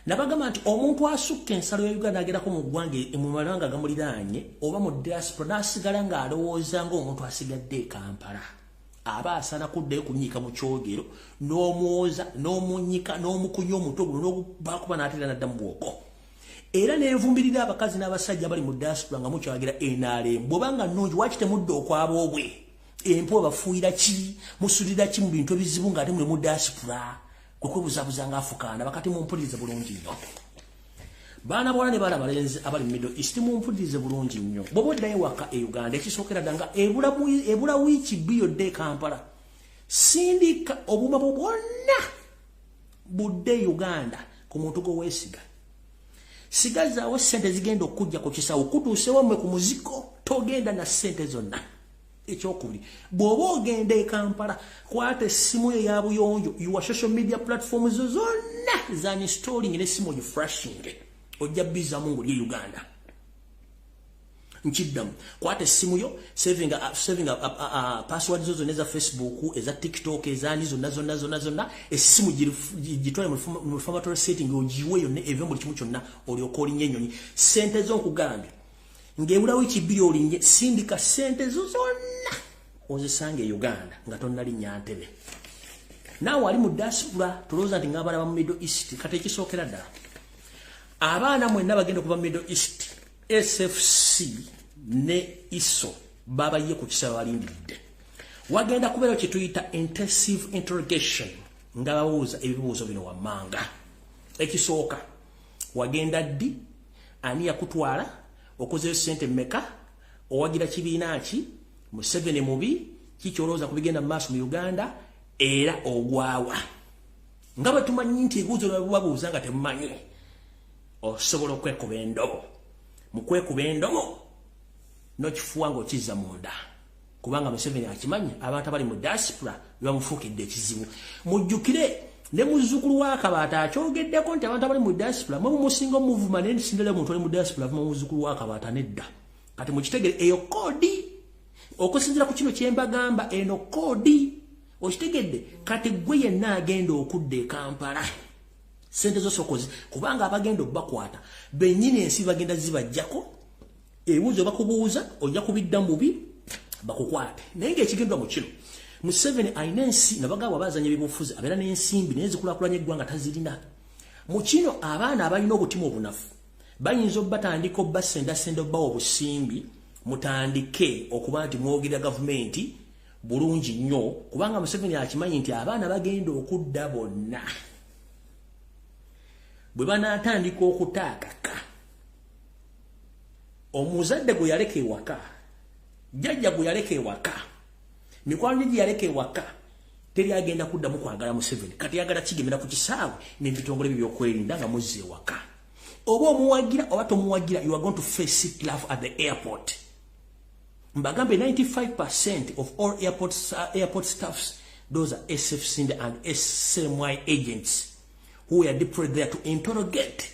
Nabagamba nti omuntu asukka ensalo ya Uganda agerako mu ggwanga mu malanga gamuliraanye oba mu diaspora n'asigala ng'alowooza ng'omuntu asigadde e Kampala, aba asaana kuddayo kunyiika mu kyogero n'omwoza n'omunyika n'omukunya omutwe guno n'ogubakuba n'ateera n'adda mu bwoko. Era nevumbirira abakazi n'abasajja bali mu diaspora nga mukyawagira NRM bw'obanga nnungi waki temudda okwaba obwe empo bafuuyira ki musulira ki mu bintu ebizibu ng'ate muli mu diaspora kwe kwebuzabuza ng'afukaana bakati mumpulirize bulungi nnyo. Baana bawala ne baana balenzi abali mu Middle East mumpulirize bulungi nnyo. Bw'oba oddayo waka e Uganda ekisookera dda nga ebula wiiki bbiri odde e Kampala, sindika obuma bwo bwonna budde Uganda ku muntu gwe weesiga. Sigazaawo sente zigenda okujja ku kisaawo kutuusewo mmwe ku muziko togenda na sente zonna. Ekyokubiri, bw'oba ogenda e Kampala kwata essimu yo ya buyonjo, your social media platforms zonna zaninstalling n'essimu oyo flashing, ojja bizaamu ng'oli e Uganda. Nkiddamu kwata essimu yo saving password zo zonna eza Facebook, eza TikTok, ezaani zonna essimu gitwale mu formatory setting ogiwe yonna eve buli kimu kyonna olyoka olinnya ennyonyi. Sente zo nkugambye ng'ebula wiiki bbiri olinnye, sindika sente zo zonna ozisanga e Uganda nga tonnalinnya Ntebbe. Naawe ali mu diaspora tulowooza nti ng'abaana ba mu Middle East kati ekisookera ddala abaana mwenna bagenda okuva Middle East, SFC ne ISO baba ye ku kisaba balindiridde. Wagenda kubeera kye tuyita intensive interrogation nga bawuuza ebibuuzo bino wammanga. Ekisooka wagenda ddi, ani yakutwala, okozeyo ssente mmeka, owagira kibiina ki, Museveni mubi, kikyolooza ku bigenda mu maaso mu Uganda, era ogwawa. Nga bwe tumanyi nti ebibuuzo babuuza nga temumanyi, osobola okwekuba endobo. Mu kwekuba endobo n'okifuuwa ng'okizza munda, kubanga Museveni akimanyi abantu abali mu diaspora bamufuukidde ekizibu. Mujjukire ne muzzukulu wa Kabaata akyogeddeko nti abantu abali mu diaspora mwe mumusinga omuvuma naye nisindala omuntu ali mu diaspora avuma muzzukulu wa Kabaata nedda. Kati mukitegere eyo koodi, okusinziira ku kino kye mbagamba, eno koodi okitegedde. Kati gwe yenna agenda okudda e Kampala sente zo sokozi, kubanga abagenda okubakwata bennyini ensi bagenda zibajjako, ebibuuzo bakubuuza ojja kubidda mubi bakukwate. Naye ng'ekigendwa mu kino, Museveni alina ensi nabagamba bazanya ebibufuzi abeera n'ensimbi naye zikulaakulanya eggwanga tazirina. Mu kino abaana abalina obutima obunafu bayinza obbatandika obbasendasenda obbawa obusimbi, mutandike okuba nti mwogerera gavumenti bulungi nnyo, kubanga Museveni akimanyi nti abaana bagenda okudda bonna. Bwe banaatandika okutaakaka, omuzadde gwe yaleka ewaka, jjajja gwe yaleka ewaka, mikwano gye yaleka ewaka, teri agenda kuddamu kwagala Museveni. Kati yagala kigemera ku kisaawe n'ebitongole bye by'okwerinda nga muzze ewaka. Oba omuwagira oba tomuwagira, you are going to face it love at the airport. Mbagambe 95% of all airport staffs, those are SFC and SMY agents who are deployed there to interrogate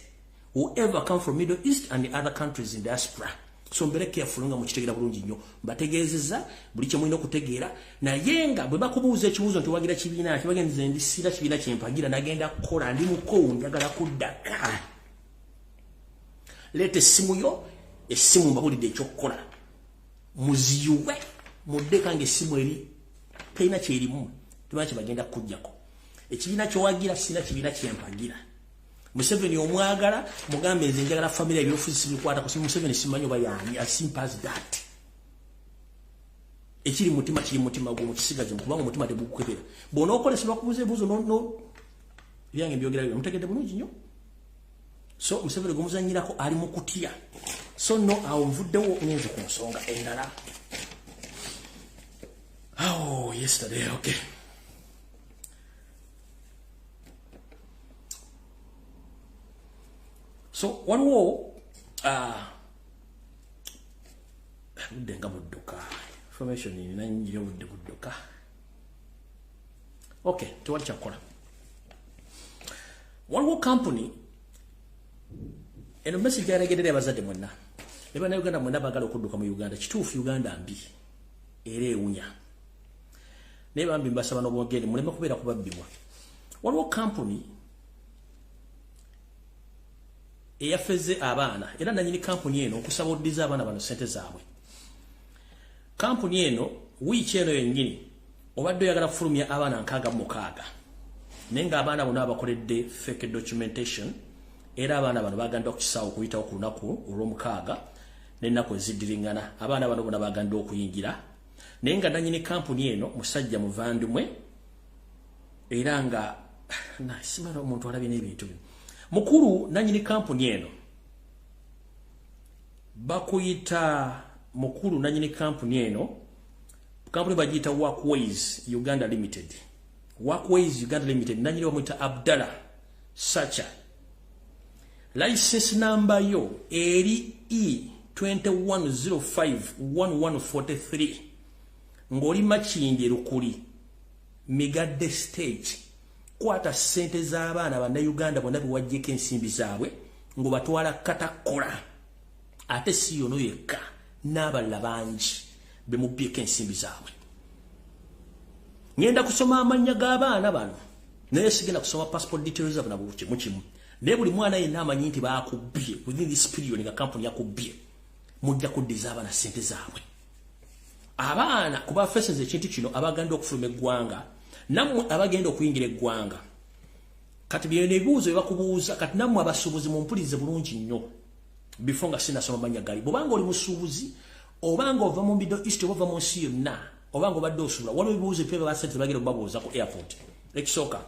whoever come from Middle East and the other countries in diaspora. So mbere careful nga mukitegera bulungi nnyo. Mbategeezezza buli kye mulina okutegeera, naye nga bwe bakubuuza ekibuuzo nti wagira kibiina ki, bagenze ndisira kibiina kyempagira nagenda kukola ndi mukowu njagala kuddaka. Leeta essimu yo, essimu mbabulidde ekyokukola. Muziyuwe muddeka ng'essimu eri terina kyerimu, tebanaki bagenda kujjako. ekibiina kyowagira sina kibiina kyempagira Museveni omwagala mugambe nze njagala family ebyofuzi bikwata ku Museveni simanyo bayani as simple as that ekiri mutima kiri mutima gwo mukisigaje kubanga mutima tebukukebera bona okolesebwa kubuze buzo no byange byogera byo mutegede bulungi nnyo so Museveni gomuzanyirako ali mu kutya so no awo nvuddewo nyenze ku nsonga endala yesterday okay so waliwo buddenga budduka information nina njira budde budduka okay tewali kyakola waliwo company eno message yaregedde abazadde mwenna ne bana Uganda mwenna bagala okudduka mu Uganda kituufu Uganda mbi era ewunya ne bambi mbasaba n'obwogere muleme kubeera kubabbibwa waliwo company eyafeze abaana era nanyini company eno okusaba oddiza abaana bano sente zaabwe company eno wiiki eno yennyini obadde oyagala kufulumya abaana 66 naye nga abaana bonna abakoledde fake documentation era abaana bano bagenda okukisaawo okuyitawo ku lunaku olw'omukaaga n'ennaku eziddiringana abaana bano bonna bagenda okuyingira naye nga nanyini company eno musajja muvandimwe era nga simala omuntu alabye n'ebintu bino mukuru nanyini company eno bakuyita mukuru nanyini company eno company bagiyita Workways Uganda Limited Workways Uganda Limited nanyini bamuyita Abdallah Sacha license number yo eri E21051143 ngoli Makindi Rukuli Migadde stage kwata sente z'abaana bana Uganda bonna biwajjeko ensimbi zaabwe ngo batwala katakola ate si yono yekka n'abalala bangi bemubyeko ensimbi zaabwe ngenda kusoma amannya g'abaana bano naye sigenda kusoma passport details zaabwe nabo kimu naye buli mwana yenna amanyi nti baakubbye within this period nga company yakubbye mujja kuddiza abaana sente zaabwe abaana kuba faces ekintu kino abagenda okufuluma eggwanga namwe abagenda okuyingira eggwanga kati bino ebibuuzo byebakubuuza kati namwe abasuubuzi mumpulize bulungi nnyo before nga sinasoma manya gali bobanga oli musuubuzi obanga ova mu Middle East oba mu nsi yonna obanga obadde osula waliwo ebibuuzo bye basente bagenda okubabuuza ku airport ekisooka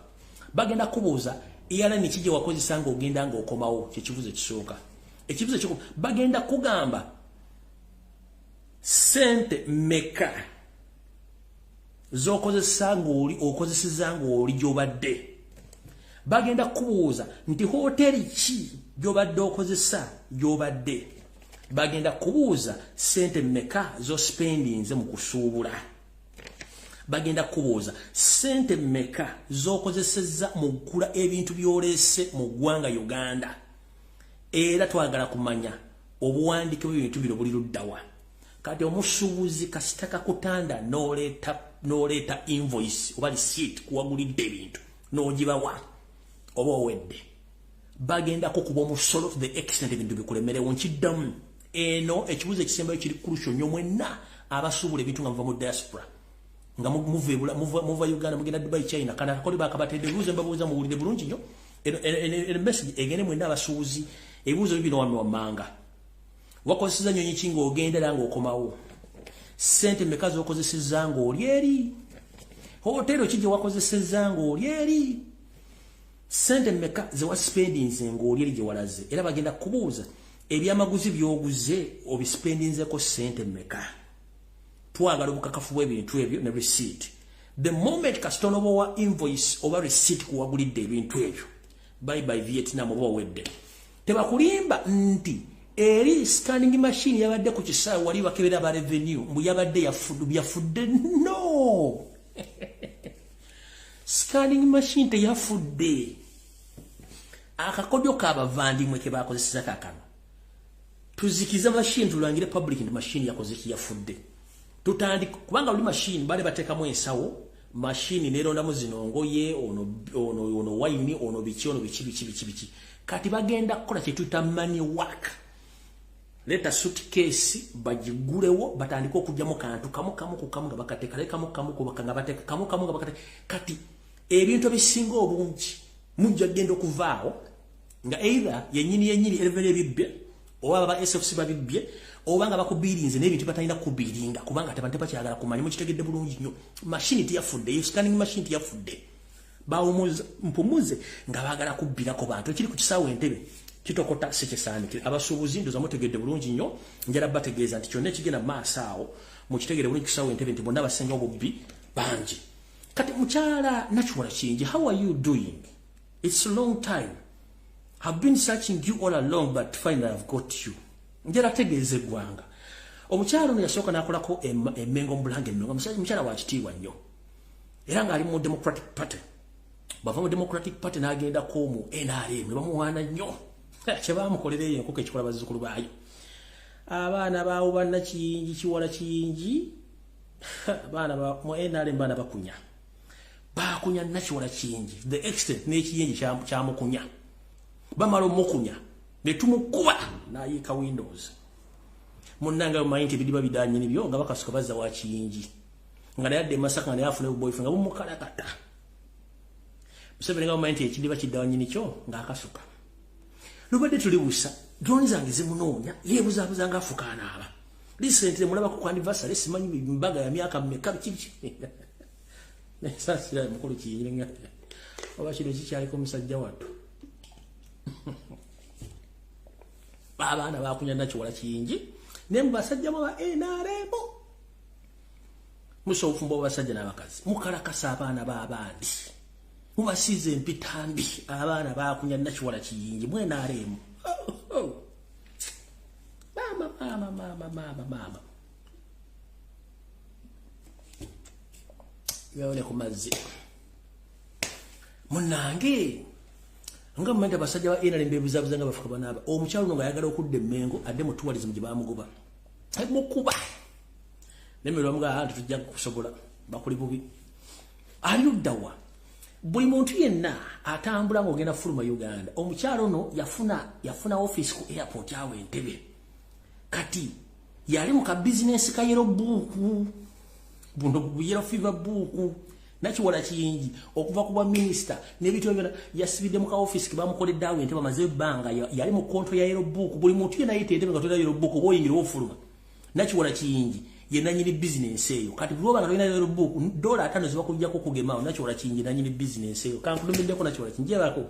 bagenda kubuuza airline kijje wakozesa nga ogenda nga okomawo kyekibuuzo ekisooka ekibuuzo ekyo bagenda kugamba sente meka zokozesa ngoli okozeseza ngoli gyobadde bagenda kubuuza nti hoteli ki gyobadde okozesa gyobadde bagenda kubuuza sente meka zo spendings mu kusuubula bagenda kubuuza sente meka zokozeseza mu kugula ebintu byolese mu ggwanga Uganda era twagala kumanya obuwandiike bw'ebintu bino buli luddawa kati omusuubuzi kasitaka kutanda n'oleeta invoice oba receipt kuwagulidde ebintu n'ogibawa oba owedde bagenda kukuba omusolo to the extent ebintu bikulemerewo nkiddamu eno ekibuuzo ekisembayo kiri crucial nnyo mwenna abasuubula ebintu nga muva mu diaspora nga muva Uganda mugenda Dubai China kana koli bakabatedde ebibuuzo mbabuuza muwulire bulungi nnyo eno message egende mwenna abasuubuzi ebibuuzo bibino wamwe wammanga wakozeseza nyonyi ki ng'ogenda era ng'okomawo sente meka z'okozeseza ng'oli eri hotelo ki gye wakozeseza ng'oli eri sente meka ze waspendinze ng'oli eri gye walaze era bagenda kubuuza ebyamaguzi by'oguze obispendinzeko sente meka twagala obukakafu bw'ebintu ebyo ne receipt the moment kasita onobawa invoice oba receipt kuwagulidde ebintu ebyo bye Vietnam oba owedde tebakulimba nti eri scanning machine yabadde ku kisaawe wali bakebera ba revenue mbu yabadde yafudde no scanning machine teyafudde akakodyo k'abavandimwe ke bakozeseza kakano tuzikiza machine tulangire public nti machine yakozeki yafudde tutandika kubanga buli machine bale bateekamu ensawo machine nerondamu zinongoye ono wine ono biki kati bagenda kukola kye tuyita money work leta suitcase bagigulewo batandika okujjamu kantu kamu nga bakateeka kamu nga bateeka kamu nga bakateeka kati ebintu bisinga obungi mujja genda okuvaawo nga either yenyini elevele bibbe oba ba SFC babibye oba nga bakubirinze n'ebintu batalina kubiringa kubanga tebante kyagala kumanya mukitegedde bulungi nnyo machine tiyafudde scanning machine tiyafudde bawo mpumuze nga bagala kubirako bantu kiri ku kisaawe entebe kitokota sekisaanike abasuubuzi ndoza mutegedde bulungi nnyo njala bategeeza nti kyonna ekigenda maasawo mukitegedde bulungi kisaawe entebe nti bonna basenga obubbi bangi kati mukyala Nakiwala Kingi, how are you doing? It's a long time. I've been searching you all along, but finally I've got you. Njala tegeeze gwanga. Omukyala ono yasooka n'akolako emmengo mubulange emmengo. Mukyala wa kitiibwa nnyo. Era ng'ali mu Democratic Party. Bava mu Democratic Party n'agendako mu NRM. Bamuwaana nnyo. Kye baamukolera eyo enkoko ekikola bazzukulu baayo. Abaana baawo Bannakingi, Kiwala Kingi. Abaana mu NRM baana bakunya. Bakunya Nakiwala Kingi. The extent n'ekiyenje kyamukunya. Bamala omukunya. Netumukuba n'ayiika Windows. Munnanga omanyi nti bidiba bidanyini byo nga bakasuka bazza wa Kingi. Nga yadde Masaka nga yafuna boyfriend nga bumukalakata. Museveni nga omanyi nti ekidiba kidanyini kyo nga akasuka. Lubadde tulibusa. Drone zange zimunoonya yeebuzaabuza nga afukaana aba. Recently mulaba ku anniversary simanyi mbaga ya myaka mmeka kiki. Nesasira mukulu kiyirenga. Oba kino kikyaliko musajja wattu. Abaana bakunya Nakiwala Kingi ne basajja mu NRM musofumbo basajja n'abakazi mukalakasa abaana b'abandi mubasize empitambi abaana bakunya Nakiwala Kingi mu NRM mama yawone ku mazzi munange nga mmenda basajja ba NRM bebuzabuza nga bafuka banaba omukyalo nga yagala okudde Mengo adde mu tourism gye bamugoba mukuba nemirwa mga tujja kusobola bakuli bubi ali luddawa buli muntu yenna atambula ng'ogenda fuluma Uganda omukyalo no yafuna office ku airport awe Entebbe kati yali mu ka business ka yellow book buno yellow fever book Nakiwala Kingi okuva kuba minister nebito byona yasibide mu ka office ke bamukoledde awe Entebbe amaze banga yali mu control ya yellow book buli muntu yena yite Entebbe nga tola yellow book boyingira ofuluma Nakiwala Kingi yena nyini business eyo kati buloba nga toyina yellow book $5 ziba kujjako kugemaawo Nakiwala Kingi na nyini business eyo kankudumiddeko Nakiwala Kingi yabako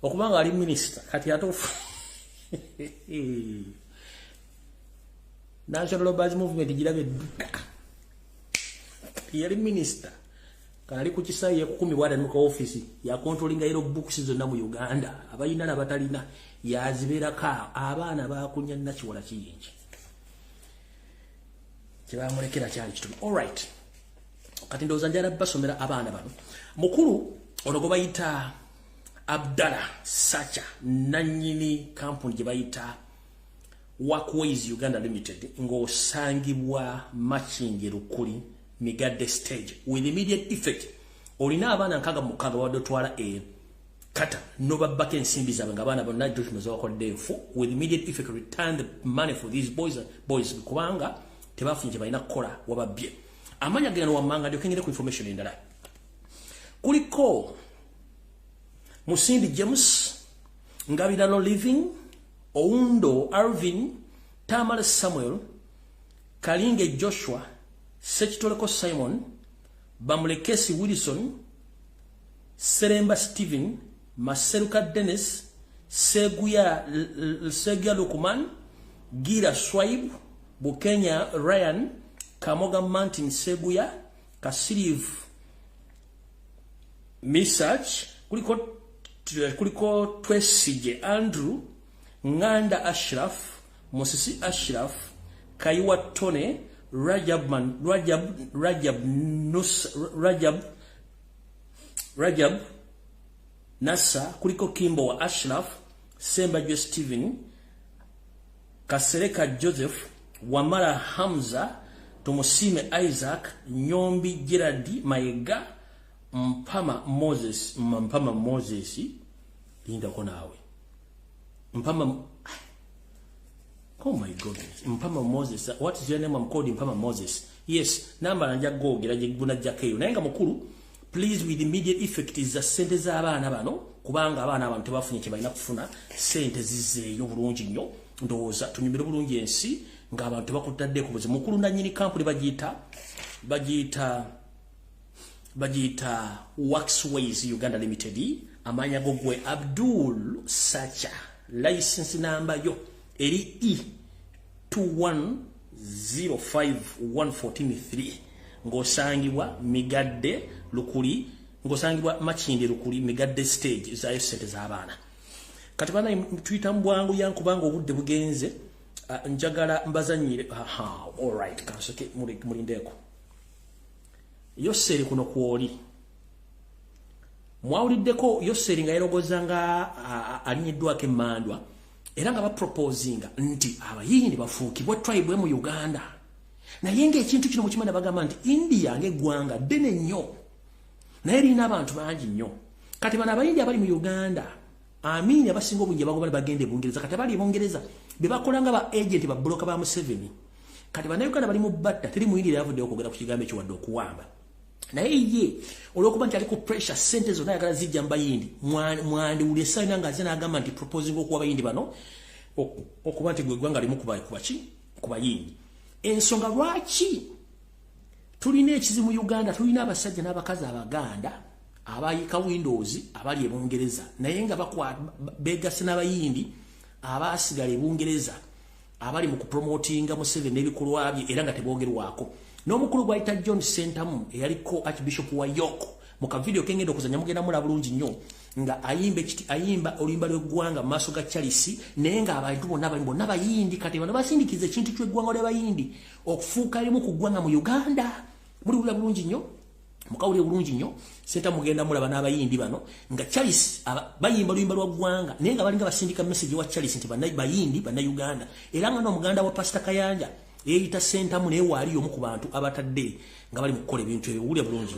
okubanga ali minister kati atofu National Labour Movement girabe yali minister kali ku kisaye kukumibwa mu ka office ya controlling yellow books zonna mu Uganda abayina nabatalina yazibera ka abaana bakunya Nakiwala Kingi kibamulekera kyali kitu. All right, kati ndoza njala basomera abaana bano mukulu ologo bayita Abdallah Sacha nanyini company gye bayita Workways Uganda Limited ng'osangibwa Makindye Lukuli Migadde stage with immediate effect olina abaana nkaga mukaga wadotwala kata no babbako ensimbi zaabwe nga abaana bonna judgment zabakodde nfu with immediate effect return the money for these boys kubanga tebafunye kye balina kukola wababbye amanya genda wammanga ndiyokengere ku information endala kuliko Musindi James Ngabirano Living Oundo Arvin Tamale Samuel Kalinge Joshua Sekitoleko Simon Bamulekesi Wilson Seremba Steven Maseruka Dennis Seguya Lukuman Gira Swaib Bukenya Ryan Kamoga Martin Seguya Kasiriv Misach kuliko Twesije Andrew Nganda Ashraf Mosisi Ashraf Kaiwa Tone Rajab Nasa kuliko Kimbo wa Ashraf Sembajo Steven Kasereka Joseph Wamara Hamza Tumusime Isaac Nyombi Gerard Maega Mpama Moses linda konawe Mpama. Oh my goodness. Mpama Moses. What is your name? I'm called Mpama Moses. Yes. Namba nanja go gira jiguna jakeyo. Naenga mukuru please with immediate effect is the sente z'abaana bano kubanga abaana abantu tebafunye kye balina kufuna sente zizeeyo bulungi nnyo ndowooza tunyumire bulungi ensi ng'abantu bakutadde ku buzibu mukulu nannyini kampuni bagiyita Waxways Uganda Limited amanya go gwe Abdul Sacha license number yo eri E2105143 ngosangibwa migadde lukuli ngosangibwa machinde lukuli migadde stage za sente z'abaana kati bana Twitter mbwangu yankubanga obudde bugenze njagala mbazanyire all right kansoke mulindeko Yoseri kuno kwoli mwawuliddeko Yoseri nga yerogozanga alinyiddwako emmandwa era nga baproposinga nti abayindi bafuukibwe tribe mu Uganda naye ng'ekintu kino mukimana bagamba nti India ng'eggwanga ddene nnyo naye lirina abantu bangi nnyo kati bano abayindi abali mu Uganda amini abasinga obungi abagobali bagende Bungereza kati abali Bungereza be bakolanga ba agent ba broker ba Museveni kati bana Uganda bali mu batta teri muyindi yavudde okwogera ku kigambo ekyo wadde okuwamba naye ye olwokuba nti ali ku pressure sente zonna ayagala zijja mbayindi mwandiwulira essaayo nga aze n'agamba nti proposing okuwa bayindi bano okuba nti gwegwanga limu ku bayindi ensonga lwaki tulina ekizi mu Uganda tulina abasajja n'abakazi abaganda abayika Windows abali e Bungereza naye nga begase n'abayindi abasigala e Bungereza abali mu kupromotinga Museveni n'ebikolwa bye era nga tebogerwako n'omukulu gwayita John Sentamu eyaliko Archbishop wa York mu kavidiyo kengenda okuzanya mugenda mula bulungi nnyo nga ayimba oluyimba lw'eggwanga mu maaso ga Charles naye nga abantu bonna bayindi kati bano basindikiza ekintu ky'eggwanga ly'abayindi okufuuka limu ku ggwanga mu Uganda muliwulira bulungi nnyo mukawulire bulungi nnyo Sentamu mugenda mulaba n'abayindi bano nga Charles bayimba oluyimba lwa ggwanga naye nga balinga basindika message wa Charles nti bayindi bannayuganda era nga n'omuganda wa Pastor Kayanja eyita Sentamu naye waali omu ku bantu abatadde nga bali mu kukola ebintu ebyo wulira bulungi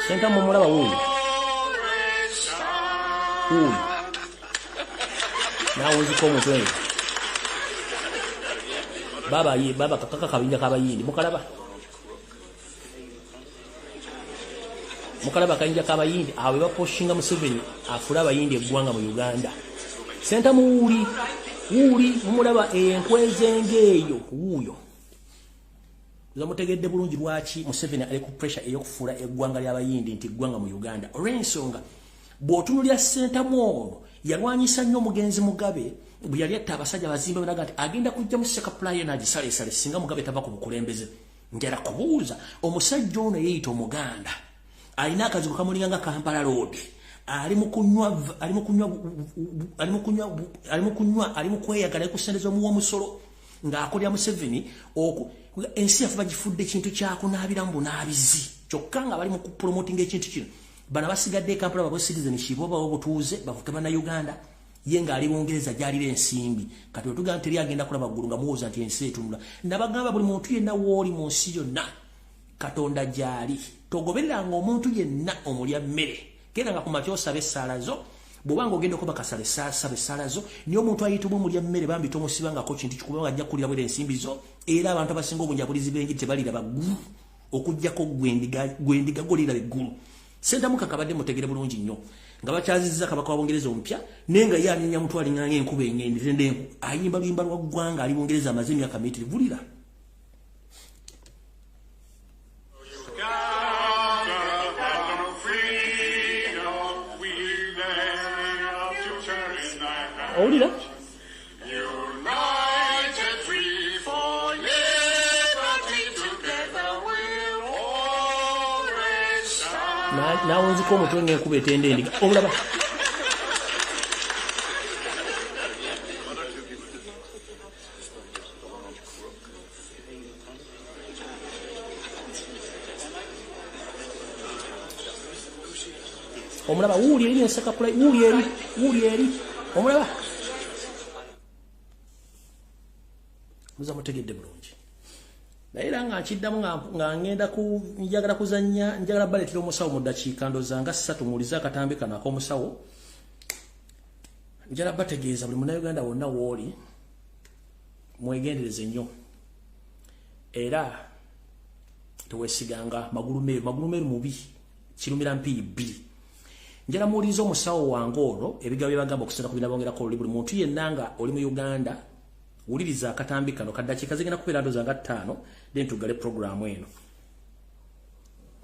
Sentamu mulaba wuuyo nawonziko omutwe baba kakaka kabinja kabayindi mukalaba kayinja kabayindi awe baposhinga Museveni afula abayindi eggwanga mu Uganda Sentamu wuuli mumulaba enkwezengeeyo wuuyo zamutegedde bulungi lwaki Museveni ali ku pressure ey'okufula eggwanga ly'abayindi nti eggwanga mu Uganda olw'ensonga bw'otunulya Sentamu ono yalwanyisa nnyo omugenzi Mugabe bwe yali atta abasajja bazimba banaga nti agenda kujja mu sekapulayo n'agisaleesale singa Mugabe tava ku bukulembeze njala kubuuza omusajja ono yeeyita Omuganda alina akazigo kamulinga nga Kampala Road ali mu kweyagala ku ssente z'omuwa omusolo ng'akolera Museveni ensi yaffe bagifudde ekintu kyakunaabiramu bunaabizi kyokka nga bali mu kupromotinga ekintu kino bana basigadde Kampala babo citizenship oba obutuuze bavuke bannayuganda ye ng'ali Bungereza gy'alira ensimbi kati otugamba teri agenda kulaba ggulu nga muwooza nti ensi etunula nabagamba buli muntu yenna w'oli mu nsi yonna Katonda gy'ali togobereranga omuntu yenna omulya mmere genda nga ku makya osaba essaala zo bw'obanga ogenda okuba kasala saba essaala zo niyo omuntu ayitibwa omulya mmere bambi tomusibangako kintu kikubanga ajja kulira bwera ensimbi zo era abantu abasinga obunjabulizi b'enjiri tebalira baggulu okugjako gwendiga golira eggulu Sentamu kakabadde mutegere bulungi nnyo nga bakyazizza kabaka wa Bungereza omupya naye nga ye anyenya mutwe alinganga enkuba engende n'enku ayimba luyimba lwa ggwanga ali Bungereza amaze emyaka mitiri bulira owulira nawonziko omutwe ng'enkuba etenda endiga obulaba omulaba wuuli eri ensakapula wuuli eri omulaba muza mutegedde bulungi Naira nga nkiddamu nga ngenda ku njagala kuzannya njagala baletira omusawo mu dakiika ndozanga 3 muliza akatambi kana ak'omusawo njala bategeeza buli munnayuganda wonna wooli mwegendereze nnyo era teweesiganga magulu meeru mubi kirumira mpiyi 2 njala muwuliriza omusawo wange olwo ebigabo bye bagamba okusenda ku binabongerako oluli buli muntu yenna nga oli mu Uganda wuliriza akatambi kano kaddakiika zigenda kubeera ndozanga 5 then tugale programu eno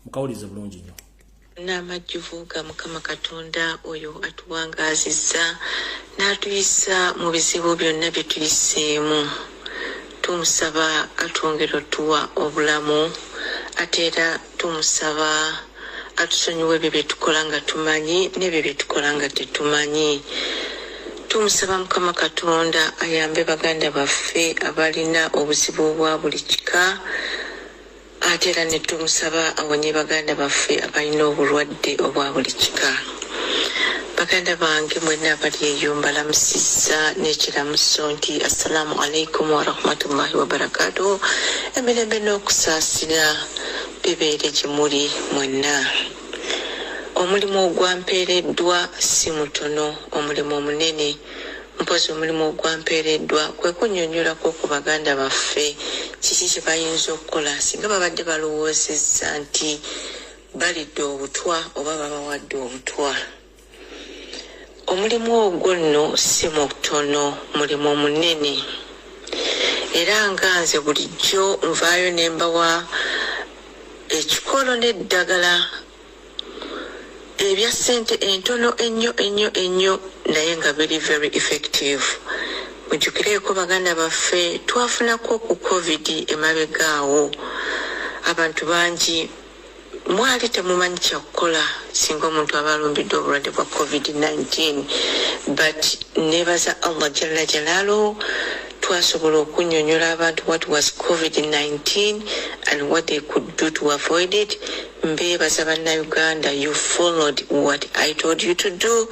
mukawulize bulungi nnyo n'amajjuvuga Mukama Katonda oyo atuwangazizza n'atuyisa mu bizibu byonna bye tuyiseemu tumusaba atwongere otuwa obulamu ate era tumusaba atusonyiwe ebyo bye tukola nga tumanyi n'ebyo bye tukola nga tetumanyi. Tumusaba Mukama Katonda ayambe baganda baffe abalina obuzibu bwa buli kika ate era ne tumusaba awonye baganda baffe abalina obulwadde obwa buli kika. Baganda bange mwenna abali eyo mbalamusizza n'ekiramuso nti assalamu alaikum wa rahmatullahi wa barakatuh. Emirembe n'okusaasira bibeere gye muli mwenna. Omulimu ogwampeereddwa si mutono, omulimu omunene. Mpozi omulimu ogwampeereddwa kwe kunnyonnyolako ku baganda baffe kiki kye bayinza okukola singa babadde balowoozezza nti balidde obutwa oba babawadde obutwa. Omulimu ogwo nno si mutono, mulimu omunene. Era nga nze bulijjo nvaayo ne mbawa ekikolo n'eddagala ebya ssente entono ennyo naye nga biri very effective. Mujjukireeko baganda baffe twafunako ku COVID emabegaawo. Abantu bangi mwali temumanyi kyakukola singa omuntu aba alumbiddwe obulwadde bwa COVID-19 but nebaza Allah jalla jalaaluhu twasobola okunnyonnyola abantu what was COVID-19 and what they could do to avoid it. Mbeebaza bannayuganda, you followed what I told you to do.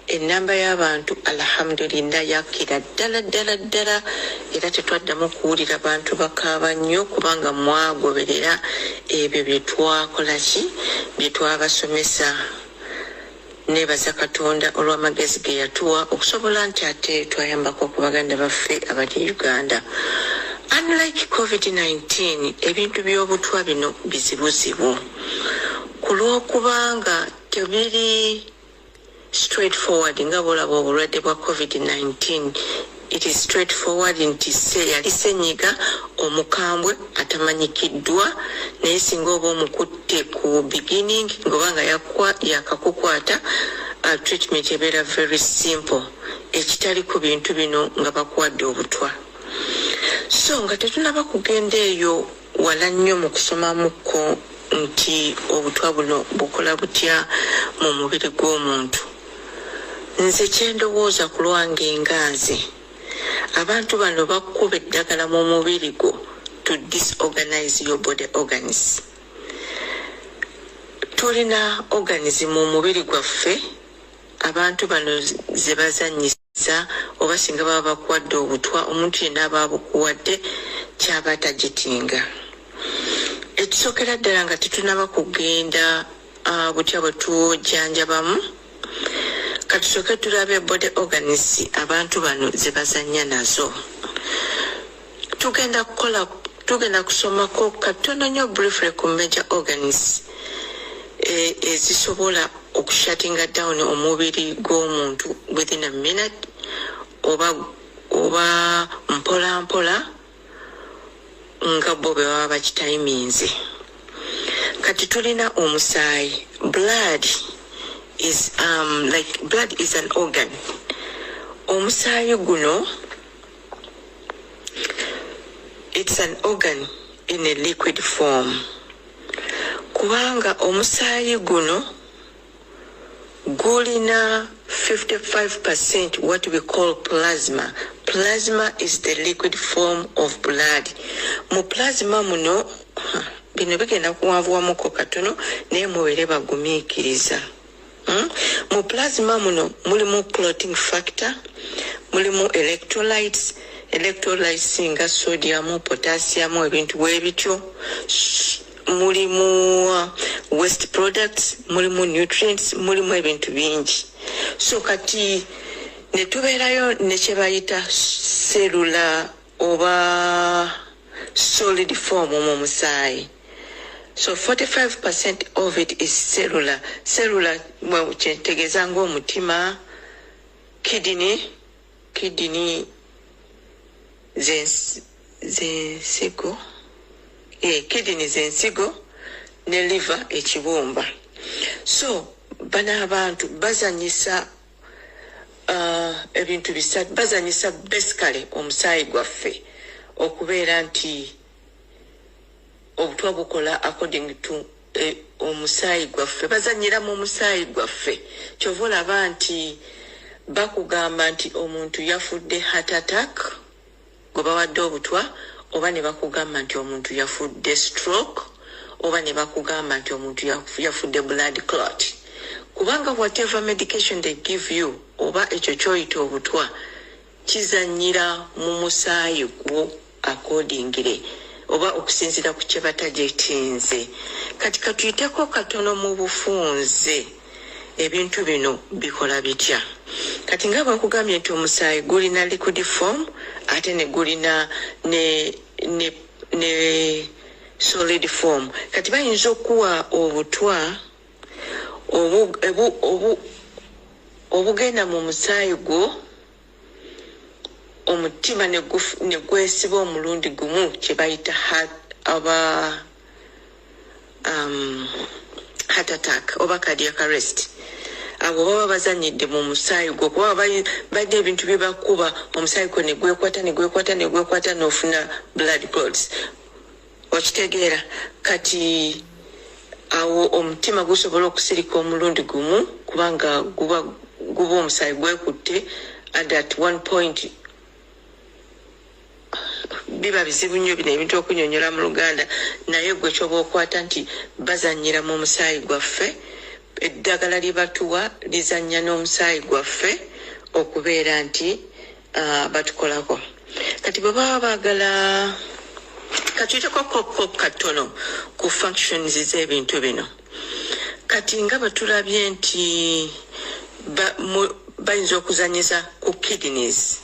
Enamba y'abantu alhamdulillah yakira ddala era tetwaddamu kuwulira bantu bakaaba nnyo kubanga mwagoberera ebyo bye twakola ki bye twabasomesa. Nebaza Katonda olw'amagezi ge yatuwa okusobola nti ate twayambako ku baganda baffe abali Uganda. Unlike COVID-19, ebintu by'obutwa bino bizibuzibu ku lw'okubanga tebiri straightforward nga bw'olaba obulwadde bwa COVID-19. It is straightforward nti yali ssenyiga omukambwe atamanyikiddwa naye singa oba omukutte ku beginning ng'obanga yakakukwata treatment ebeera very simple ekitali ku bintu bino nga bakuwadde obutwa. So nga tetunaba kugenda eyo wala nnyo mu kusomamuko nti obutwa buno bukola butya mu mubiri gw'omuntu. Nze kyendowooza ku lwange enganze abantu bano bakkuba eddagala mu mubiri gwo to disorganize your body organs. Tulina organism mu mubiri gwaffe abantu bano ze bazannyisa oba singa baba bakuwadde obutwa omuntu yenna aba abukuwadde kyaba tagitinga. Ekisookera ddala nga tetunaba kugenda butya bwe tujjanjabamu katusooke tulabe body organs abantu bano ze bazannya nazo. Tugenda kusomako katono nnyo briefly ku major organs ezisobola okushuttinga down omubiri gw'omuntu within a minute oba mpola nga bo bwe baba bakitayiminze. Kati tulina omusaayi. Blood is blood is an organ. Omusaayi guno it's an organ in a liquid form. Kubanga omusaayi guno gulina 55% what we call plasma. Plasma is the liquid form of blood. Mu plasma muno bino bigenda kuwanvuwamuko katono naye mubeere bagumiikiriza. Mu plasma muno mulimu clotting factor, mulimu electrolytes, electrolytes nga sodium, potassium, ebintu bwebityo, mulimu waste products, mulimu nutrients, mulimu ebintu bingi. So kati ne tubeerayo ne kye bayita cellular oba solid form mu musaayi. So 45% of it is cellular. Cellular kyentegeeza ng'omutima, kidney zensigo, kidney zensigo ne liver ekibumba. So bana abantu bazanyisa ebintu bisatu, bazanyisa basically omusaayi gwaffe okubeera nti obutwa bukola according to omusaayi gwaffe, bazanyira mu musaayi gwaffe. Kyova olaba nti bakugamba nti omuntu yafudde heart attack gwe bawadde obutwa, oba ne bakugamba nti omuntu yafudde stroke, oba ne bakugamba nti omuntu yafudde blood clot. Kubanga whatever medication they give you oba ekyo kyoyita obutwa kizanyira mu musaayi gwo accordingly oba okusinzira ku kye batajetinze. Kati katuyiteko katono mu bufunze ebintu bino bikola bitya. Kati nga bakugambye nti omusaayi gulina liquid form ate ne gulina ne solid form. Kati bayinza okuwa obutwa obugenda mu musaayi gwo omutima ne gwesiba omulundi gumu kye bayita heart attack oba cardiac arrest. Abo baba bazanyidde mu musaayi gwo kuba badde ebintu bye bakuba omusaayi gwo ne gwekwata n'ofuna blood clots. Okitegeera? Kati awo omutima gusobola okusirika omulundi gumu kubanga guba omusaayi gwekutte at that one point. Biba bizibu nnyo bino ebintu okunyonyola mu Luganda, naye gwe kyoba okwata nti bazanyira mu musaayi gwaffe. Eddagala lye batuwa lizannya n'omusaayi gwaffe okubeera nti batukolako. Kati bwe baba baagala katuyiteko katono ku functions z'ebintu bino. Kati nga batulabye nti bayinza okuzanyiza ku kidneys.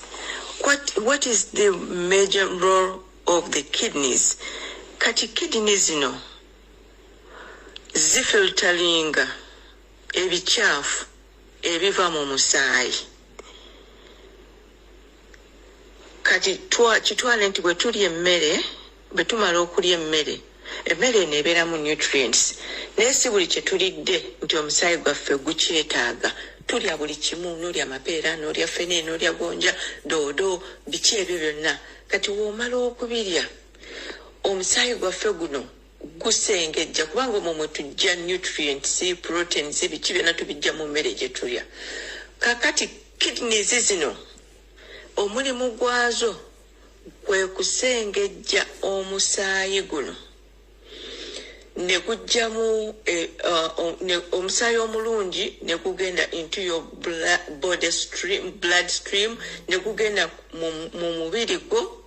What is the major role of the kidneys? Kati kidneys zino zifilteringa ebikyafu ebiva mu musaayi. Kati kitwale nti bwe tulya emmere, bwe tumala okulya emmere neebeeramu nutrients. Naye si buli kye tulidde nti omusaayi gwaffe gukyetaaga. Tulya buli kimu, n'olya mapeera, n'olya fene, n'olya gonja, doodo, biki ebyo byonna. Kati w'omala okubirya omusaayi gwaffe guno gusengejja kubanga omwo mwe tujja nutrients, proteins, biki byonna tubijja mu mmere gye tulya. Kakati kidneys zino omulimu gwazo kwe kusengejja omusaayi guno ne gujjamu omusaayi omulungi ne gugenda into your blood stream ne gugenda mu mubiri gwo.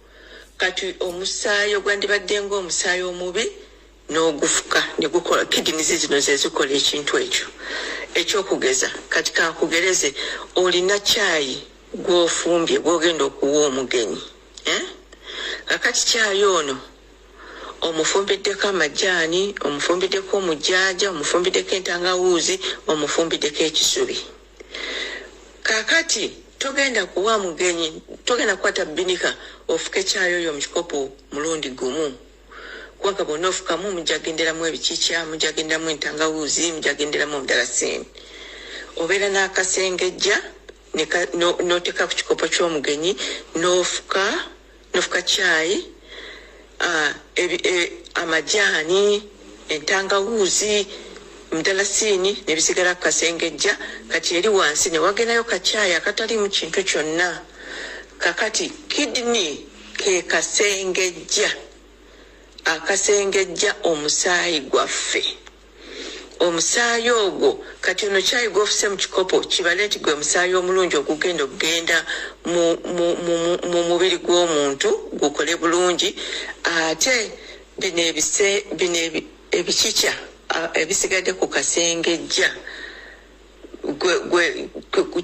Kati omusaayi ogwandibadde ng'omusaayi omubi n'ogufuka ne gukola. Kidneys zino ze zikola ekintu ekyo. Ekyokugeza kati kakugereze, olina caayi gw'ofumbye gw'ogenda okuwa omugenyi. Kakati caayi ono omufumbiddeko amajaani, omufumbiddeko omujaaja, omufumbiddeko entangawuuzi, omufumbiddeko ekisubi. Kakati togenda kuwa mugenyi, togenda kukwata binika ofuke caayi oyo mu kikopo mulundi gumu. Kubanga bonna ofukamu mujagenderamu ebikiikya, mujagenderamu entangawuuzi, mujagenderamu omudalasini. Obeera n'akasengejja n'oteeka ku kikopo ky'omugenyi n'ofuka caayi, amajaani, entangawuuzi, omudalasini nebisigala kasengejja. Kati eri wansi ne wagenayo kacaayi akatalimu kintu kyonna. Kakati kidney ke kasengejja akasengejja omusaayi gwaffe omusaayi ogwo kati ono kyayi gw'ofuse mu kikopo kibale nti gwe musaayi omulungi okugenda mu mubiri gw'omuntu gukole bulungi ate bino ebikikya ebisigadde ku kasengejja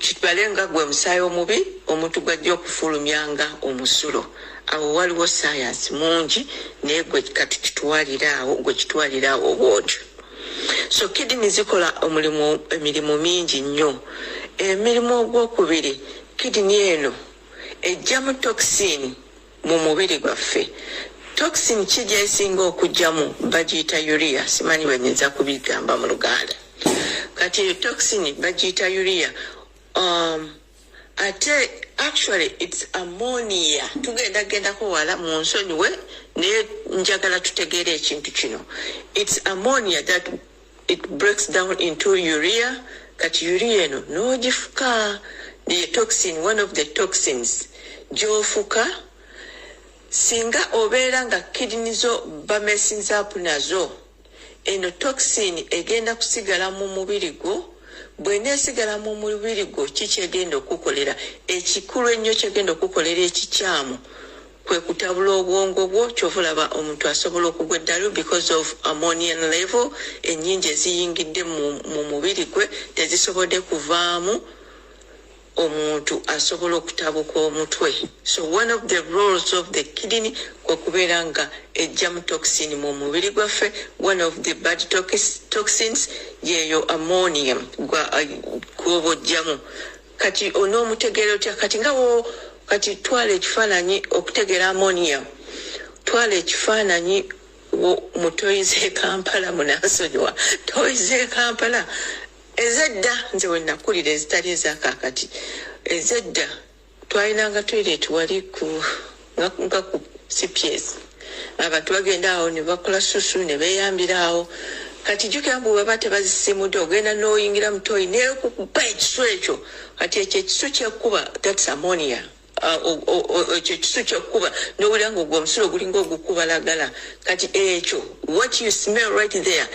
kibale nga gwe musaayi omubi omuntu gwajja okufulumyanga omusulo awo waliwo sayansi mungi naye gwe kati kitwaliraawo bwotyo. So kidini zikola emirimu mingi nnyo. Emirimu ogwokubiri kidini eno ejjamu toxin mu mubiri gwaffe. Toxin kijja esinga okujjamu bagiyita urea, simanyi bwenyinza kubigamba mu Luganda. Kati toxin bagiyita urea. Ate actually it's ammonia. Tugendako wala mu nsonyiwe naye njagala tutegeere ekintu kino. It's ammonia that it breaks down into urea. Kati urea eno n'ogifuka the toxin, one of the toxins gy'ofuka singa obeera nga kidney zo bamesinza up nazo eno toxin egenda kusigala mu mubiri gwo. Bw'eneesigala mu mubiri gwo kiki egenda okukolera? Ekikulu ennyo kyegenda okukolera ekikyamu kwe kutabula obwongo bwo. Kyovulaba omuntu asobola okugwa eddalu because of ammonium level ennyingi eziyingidde mu mubiri gwe tezisobodde kuvaamu omuntu asobola okutabuka omutwe. So one of the roles of the kidney kwe kubeera nga ejjamu toxin mu mubiri gwaffe. One of the bad toxins yeyo ammonium gwoba ojjamu. Kati onoomutegeera otya? Kati nga kati twala ekifaananyi okutegeera ammonium. Twala ekifaananyi mu toyi z'e Kampala munansonyiwa. Toyi z'e Kampala ezedda nze we nakulira ezitali ezakaakati. Ezedda twalinanga toilet wali nga ku CPS. Abantu bagenda awo ne bakola susu ne beeyambira awo. Kati jjukira mbu baba tebazisimudde ogenda n'oyingira mu toyi neekukuba ekisu ekyo. Kati ekyo ekisu kyekkuba that's ammonia. Ekyo ekisu kyekkuba n'owulira nga ogwo omusulo gulinga ogukubalagala. Kati ekyo what you smell right there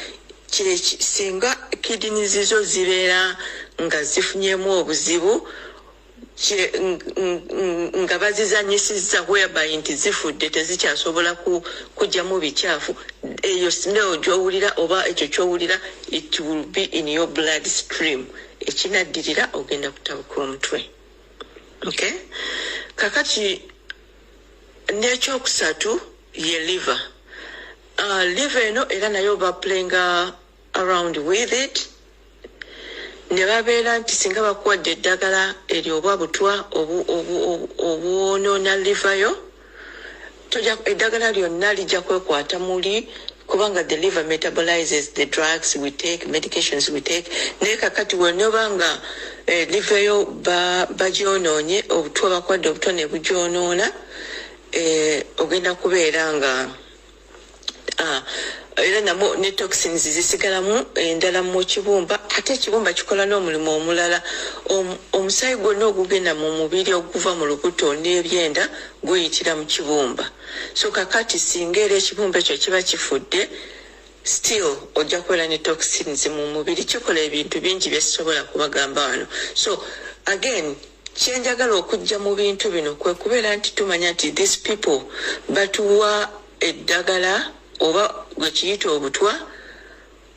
singa kidini zizo zibeera nga zifunyemu obuzibu nga bazizanyisizza whereby nti zifudde tezikyasobola kujjamu bikyafu, eyo smell gy'owulira oba ekyo ky'owulira it will be in your blood stream. Ekinaddirira ogenda kutabuka omutwe. Okay? Kakati n'ekyokusatu ye liver. Liver eno era nayo baplayinga around with it. Ne babeera nti singa bakuwadde eddagala eryo oba butwa obwonoona liver yo, eddagala lyonna lijja kwekwata muli kubanga the liver metabolizes the drugs we take, medications we take. Naye kakati wenoba nga liver yo bagyonoonye, obutwa bakuwadde obutwa ne bugyonoona, ogenda kubeera nga era namo ne toxins zisigalamu endala mu kibumba. Ate ekibumba kikola n'omulimu omulala. Omusaayi gwonna ogugenda mu mubiri oguva mu lubuto n'ebyenda guyitira mu kibumba. So kakati singa era ekibumba ekyo kiba kifudde still ojja kubeera ne toxins mu mubiri. Kikola ebintu bingi bye sisobola kubagamba wano. So again kyenjagala okujja mu bintu bino kwe kubeera nti tumanya nti these people batuwa eddagala oba gwe kiyita obutwa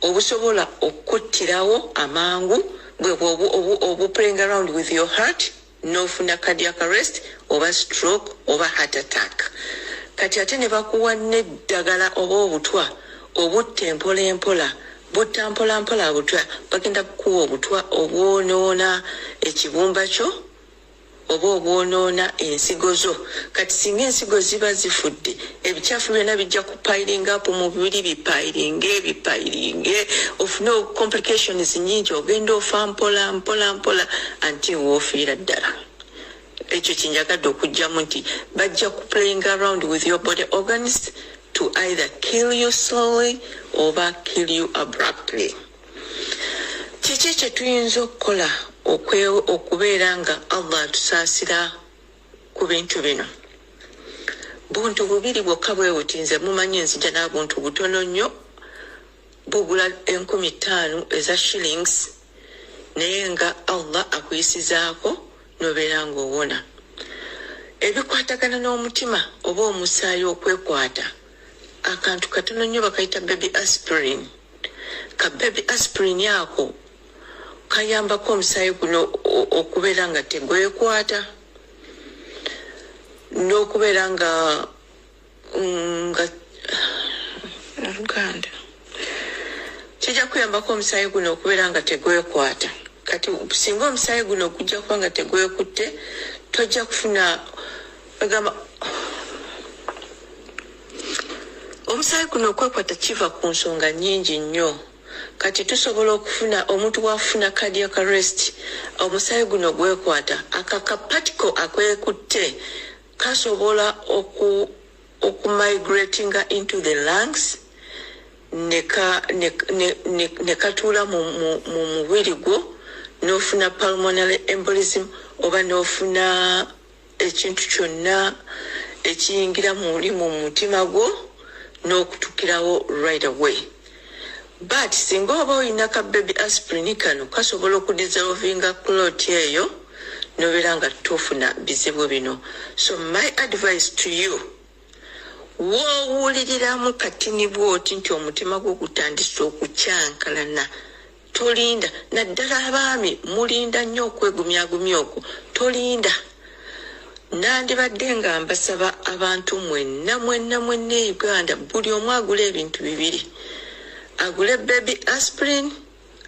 obusobola okuttirawo amangu bwe playing around with your heart n'ofuna cardiac arrest oba stroke oba heart attack. Kati ate ne bakuwa n'eddagala oba obutwa obutta empola butta mpola obutwa, bagenda kukuwa obutwa obwonoona ekibumba kyo oba obwonoona ensigo zo. Kati singa ensigo ziba zifudde ebikyafu byonna bijja kupiling up mu mubiri, bipilinge ofune complications nyingi, ogenda ofa mpola until woofiira ddala. Ekyo kinjagadde okujjamu nti bajja kuplaying around with your body organs to either kill you slowly oba kill you abruptly. Kiki kye tuyinza okukola okubeera nga Allah atusaasira ku bintu bino? Buntu bubiri bwokka bwe buti, nze mumanyi nzija n'abuntu butono nnyo bugula 15,000 eza shillings naye nga Allah akuyisizaako nobeera ng'owona. Ebikwatagana n'omutima oba omusaayi okwekwata, akantu katono nnyo bakayita baby aspirin. Ka baby aspirin ako kayambako omusaayi guno okubeera nga tegwekwata n'okubeera nga Luganda kijja kuyambako omusaayi guno okubeera nga tegwekwata. Kati singa omusaayi guno gujja kuba nga tegwekutte tojja kufuna agamba omusaayi guno okwekwata kiva ku nsonga nnyingi nnyo. Kati tusobola okufuna omuntu wafuna cardiac arrest, omusaayi guno gwekwata akakapatiko akwekutte kasobola okumigratinga into the lungs ne katuula mu mubiri gwo n'ofuna pulmonary embolism oba n'ofuna ekintu kyonna ekiyingira muli mu mutima gwo n'okutukirawo right away. But singa oba olina ka baby aspirin kano kasobola okudissolvinga clot eyo nobeera nga tofuna bizibu bino. So my advice to you, woowuliriramu katini bwoti nti omutima gwo gutandise okukyankalana, tolinda. Naddala abaami mulinda nnyo okwegumyagumya okwo, tolinda. Nandibadde nga mbasaba abantu mwenna Uganda buli omu agule ebintu bibiri. Agule baby aspirin,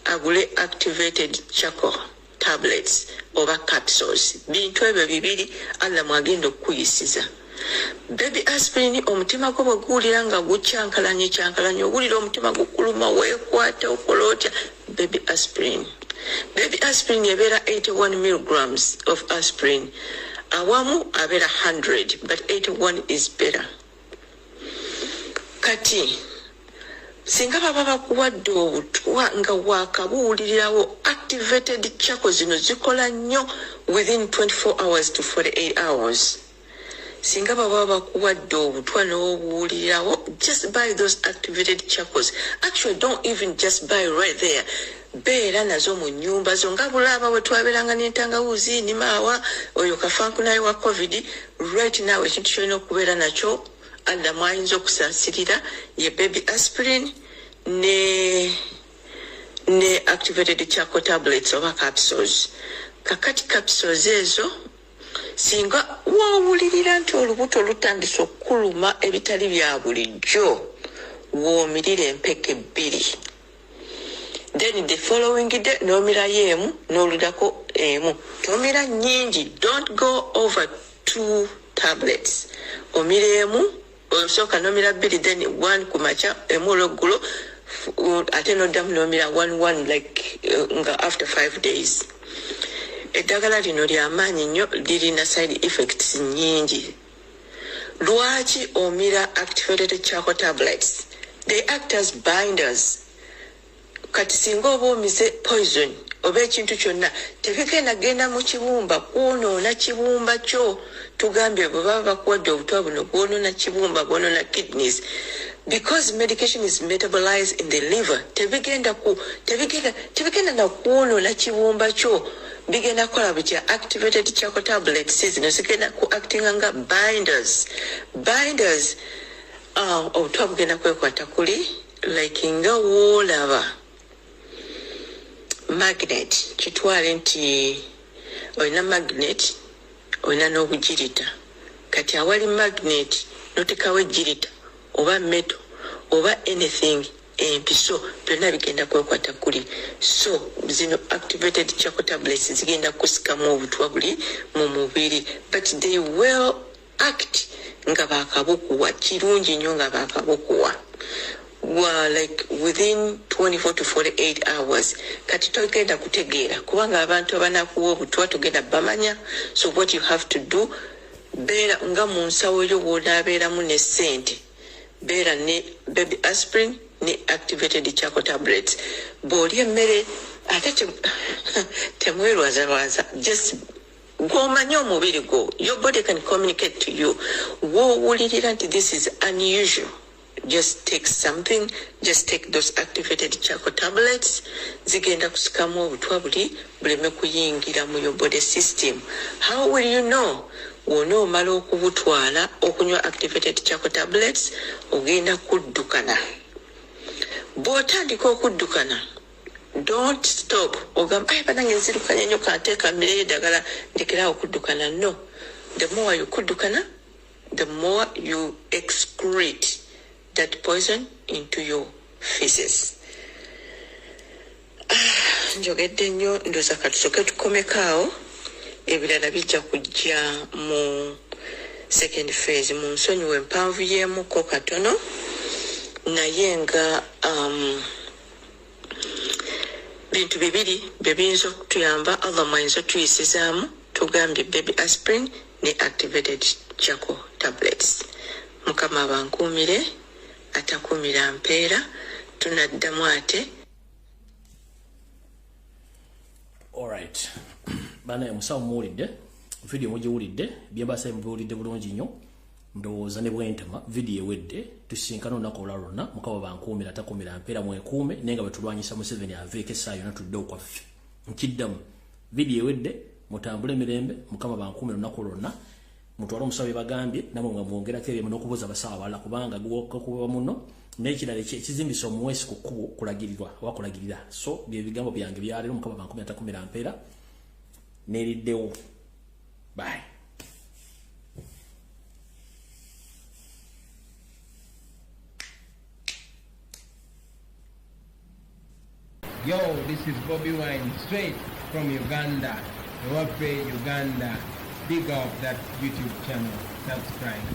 agule activated charcoal tablets oba capsules. Bintu ebyo bibiri Allah mwagenda okuyisiza. Baby aspirin omutima gwo bweguwulira nga gukyankalanye owulira omutima gukuluma weekwata okolotya, baby aspirin. Baby aspirin ebeera 81 milligrams of aspirin. Awamu abeera 100, but 81 is better. Kati singa baba bakuwadde obutwa nga wakabuwulirirawo, activated charcoal zino zikola nnyo within 24 hours to 48 hours. Singa baba bakuwadde obutwa n'obuwulirirawo, just buy those activated charcoals. Actually, don't even just buy right there. Beera nazo mu nnyumba zo nga bulaba bwe twabeeranga n'entangawuzi nimaawa oyo kafankunayo wa covid. Right now ekintu kyolina okubeera nakyo Allah mwayinza okusaasirira ye baby aspirin ne activated charcoal tablets oba capsules. Kakati capsules ezo singa woowulirira nti olubuto lutandise okukuluma ebitali bya bulijjo, woomirira empeke 2. Then the following day nomirayo emu n'oludako emu. Tomira nnyingi, don't go over 2 tablets. Omira emu, osooka nomira 2, then 1 kumakya, emu olweggulo, ate noddamu nomira 1 like nga after 5 days. Eddagala lino ly'amaanyi nnyo, lirina side effects nnyingi. Lwaki omira activated charcoal tablets? They act as binders. Kati singa oba omize poison oba ekintu kyonna tegenda mu kibumba kwonoona kibumba kyo. Tugambye bwe baba bakuwadde obutwa buno bwonoona kibumba, bwonoona kidneys. Because medication is metabolized in the liver, tebigenda na kwonoona kibumba kyo. Bigenda kukola butya? Activated charcoal tablets zino zigenda ku actinga nga binders. Obutwa bugenda kwekwata kuli like nga woolaba magnet. Kitwale nti olina magnet, olina n'obugirita. Kati awali magnet notekawo ejirita oba metal oba anything, empiso byonna bigenda kwekwata kuli. So zino activated charcoal tablets zigenda kusikamu obutwa buli mu mubiri, but they will act nga bakabukuwa. Kirungi nnyo nga bakabukuwa. Like within 24 to 48 hours. Kati togenda kutegeera kubanga abantu abanakuwa obutwa togenda bamanya. So what you have to do, beera nga mu nsawo yo bw'onaabeeramu ne ssente, beera ne baby aspirin ne activated charcoal tablets. Bw'olya emmere ate temwerwazawaza, just gw'omanya omubiri gwo, your body can communicate to you. Woowulirira nti this is unusual, just take something, just take those activated charcoal tablets, zigenda kusikamu obutwa buleme kuyingira mu your body system. How will you know? Wonoomala okubutwala okunywa activated charcoal tablets, ogenda kuddukana. Bw'otandika okuddukana, don't stop. Ogamba banange nzirukanye nnyo kanteeka mmireyo eddagala ndekerawo okuddukana. No. The more you kuddukana, the more you excrete that poison into your feces. Njogedde nnyo ndoza katusoke tukomekaawo. Ebirala bijja kujja mu second phase mu nsonyiwa empanvu y'emuko katono naye nga bintu bibiri bebiyinza okutuyamba Allah mwayinza tuyisizaamu tugambye baby aspirin ne activated charcoal tablets. Mukama bankuumire atakuumira mpeera tunaddamu ate. Alright. Bana musawo muwulidde video mugiwulidde byembasa mubiwulidde bulungi nnyo ndowooza ne bwentama video ewedde tusinkana olunaku olulala lwonna Mukama bankuumira atakuumira mpeera mwekuume naye nga bwetulwanyisa Museveni aveeko essaawa yonna tudde okwaffe nkiddamu video ewedde mutambule mirembe Mukama bankuumira olunaku lwonna mutwale omusawo bye bagambye namwe nga mwongerako ebyemu n'okubuuza abasawo abalala kubanga gukuba muno n'ekirala ekizimbisa omuweesi ku kkubo kulagirirwa oba kulagirira so bye bigambo byange byaleero Mukama bankuumira atakuumira mpeera neriddewo. Bye. Yo, this is Bobi Wine, straight from Uganda. Ewape Uganda. Big up that YouTube channel. Subscribe.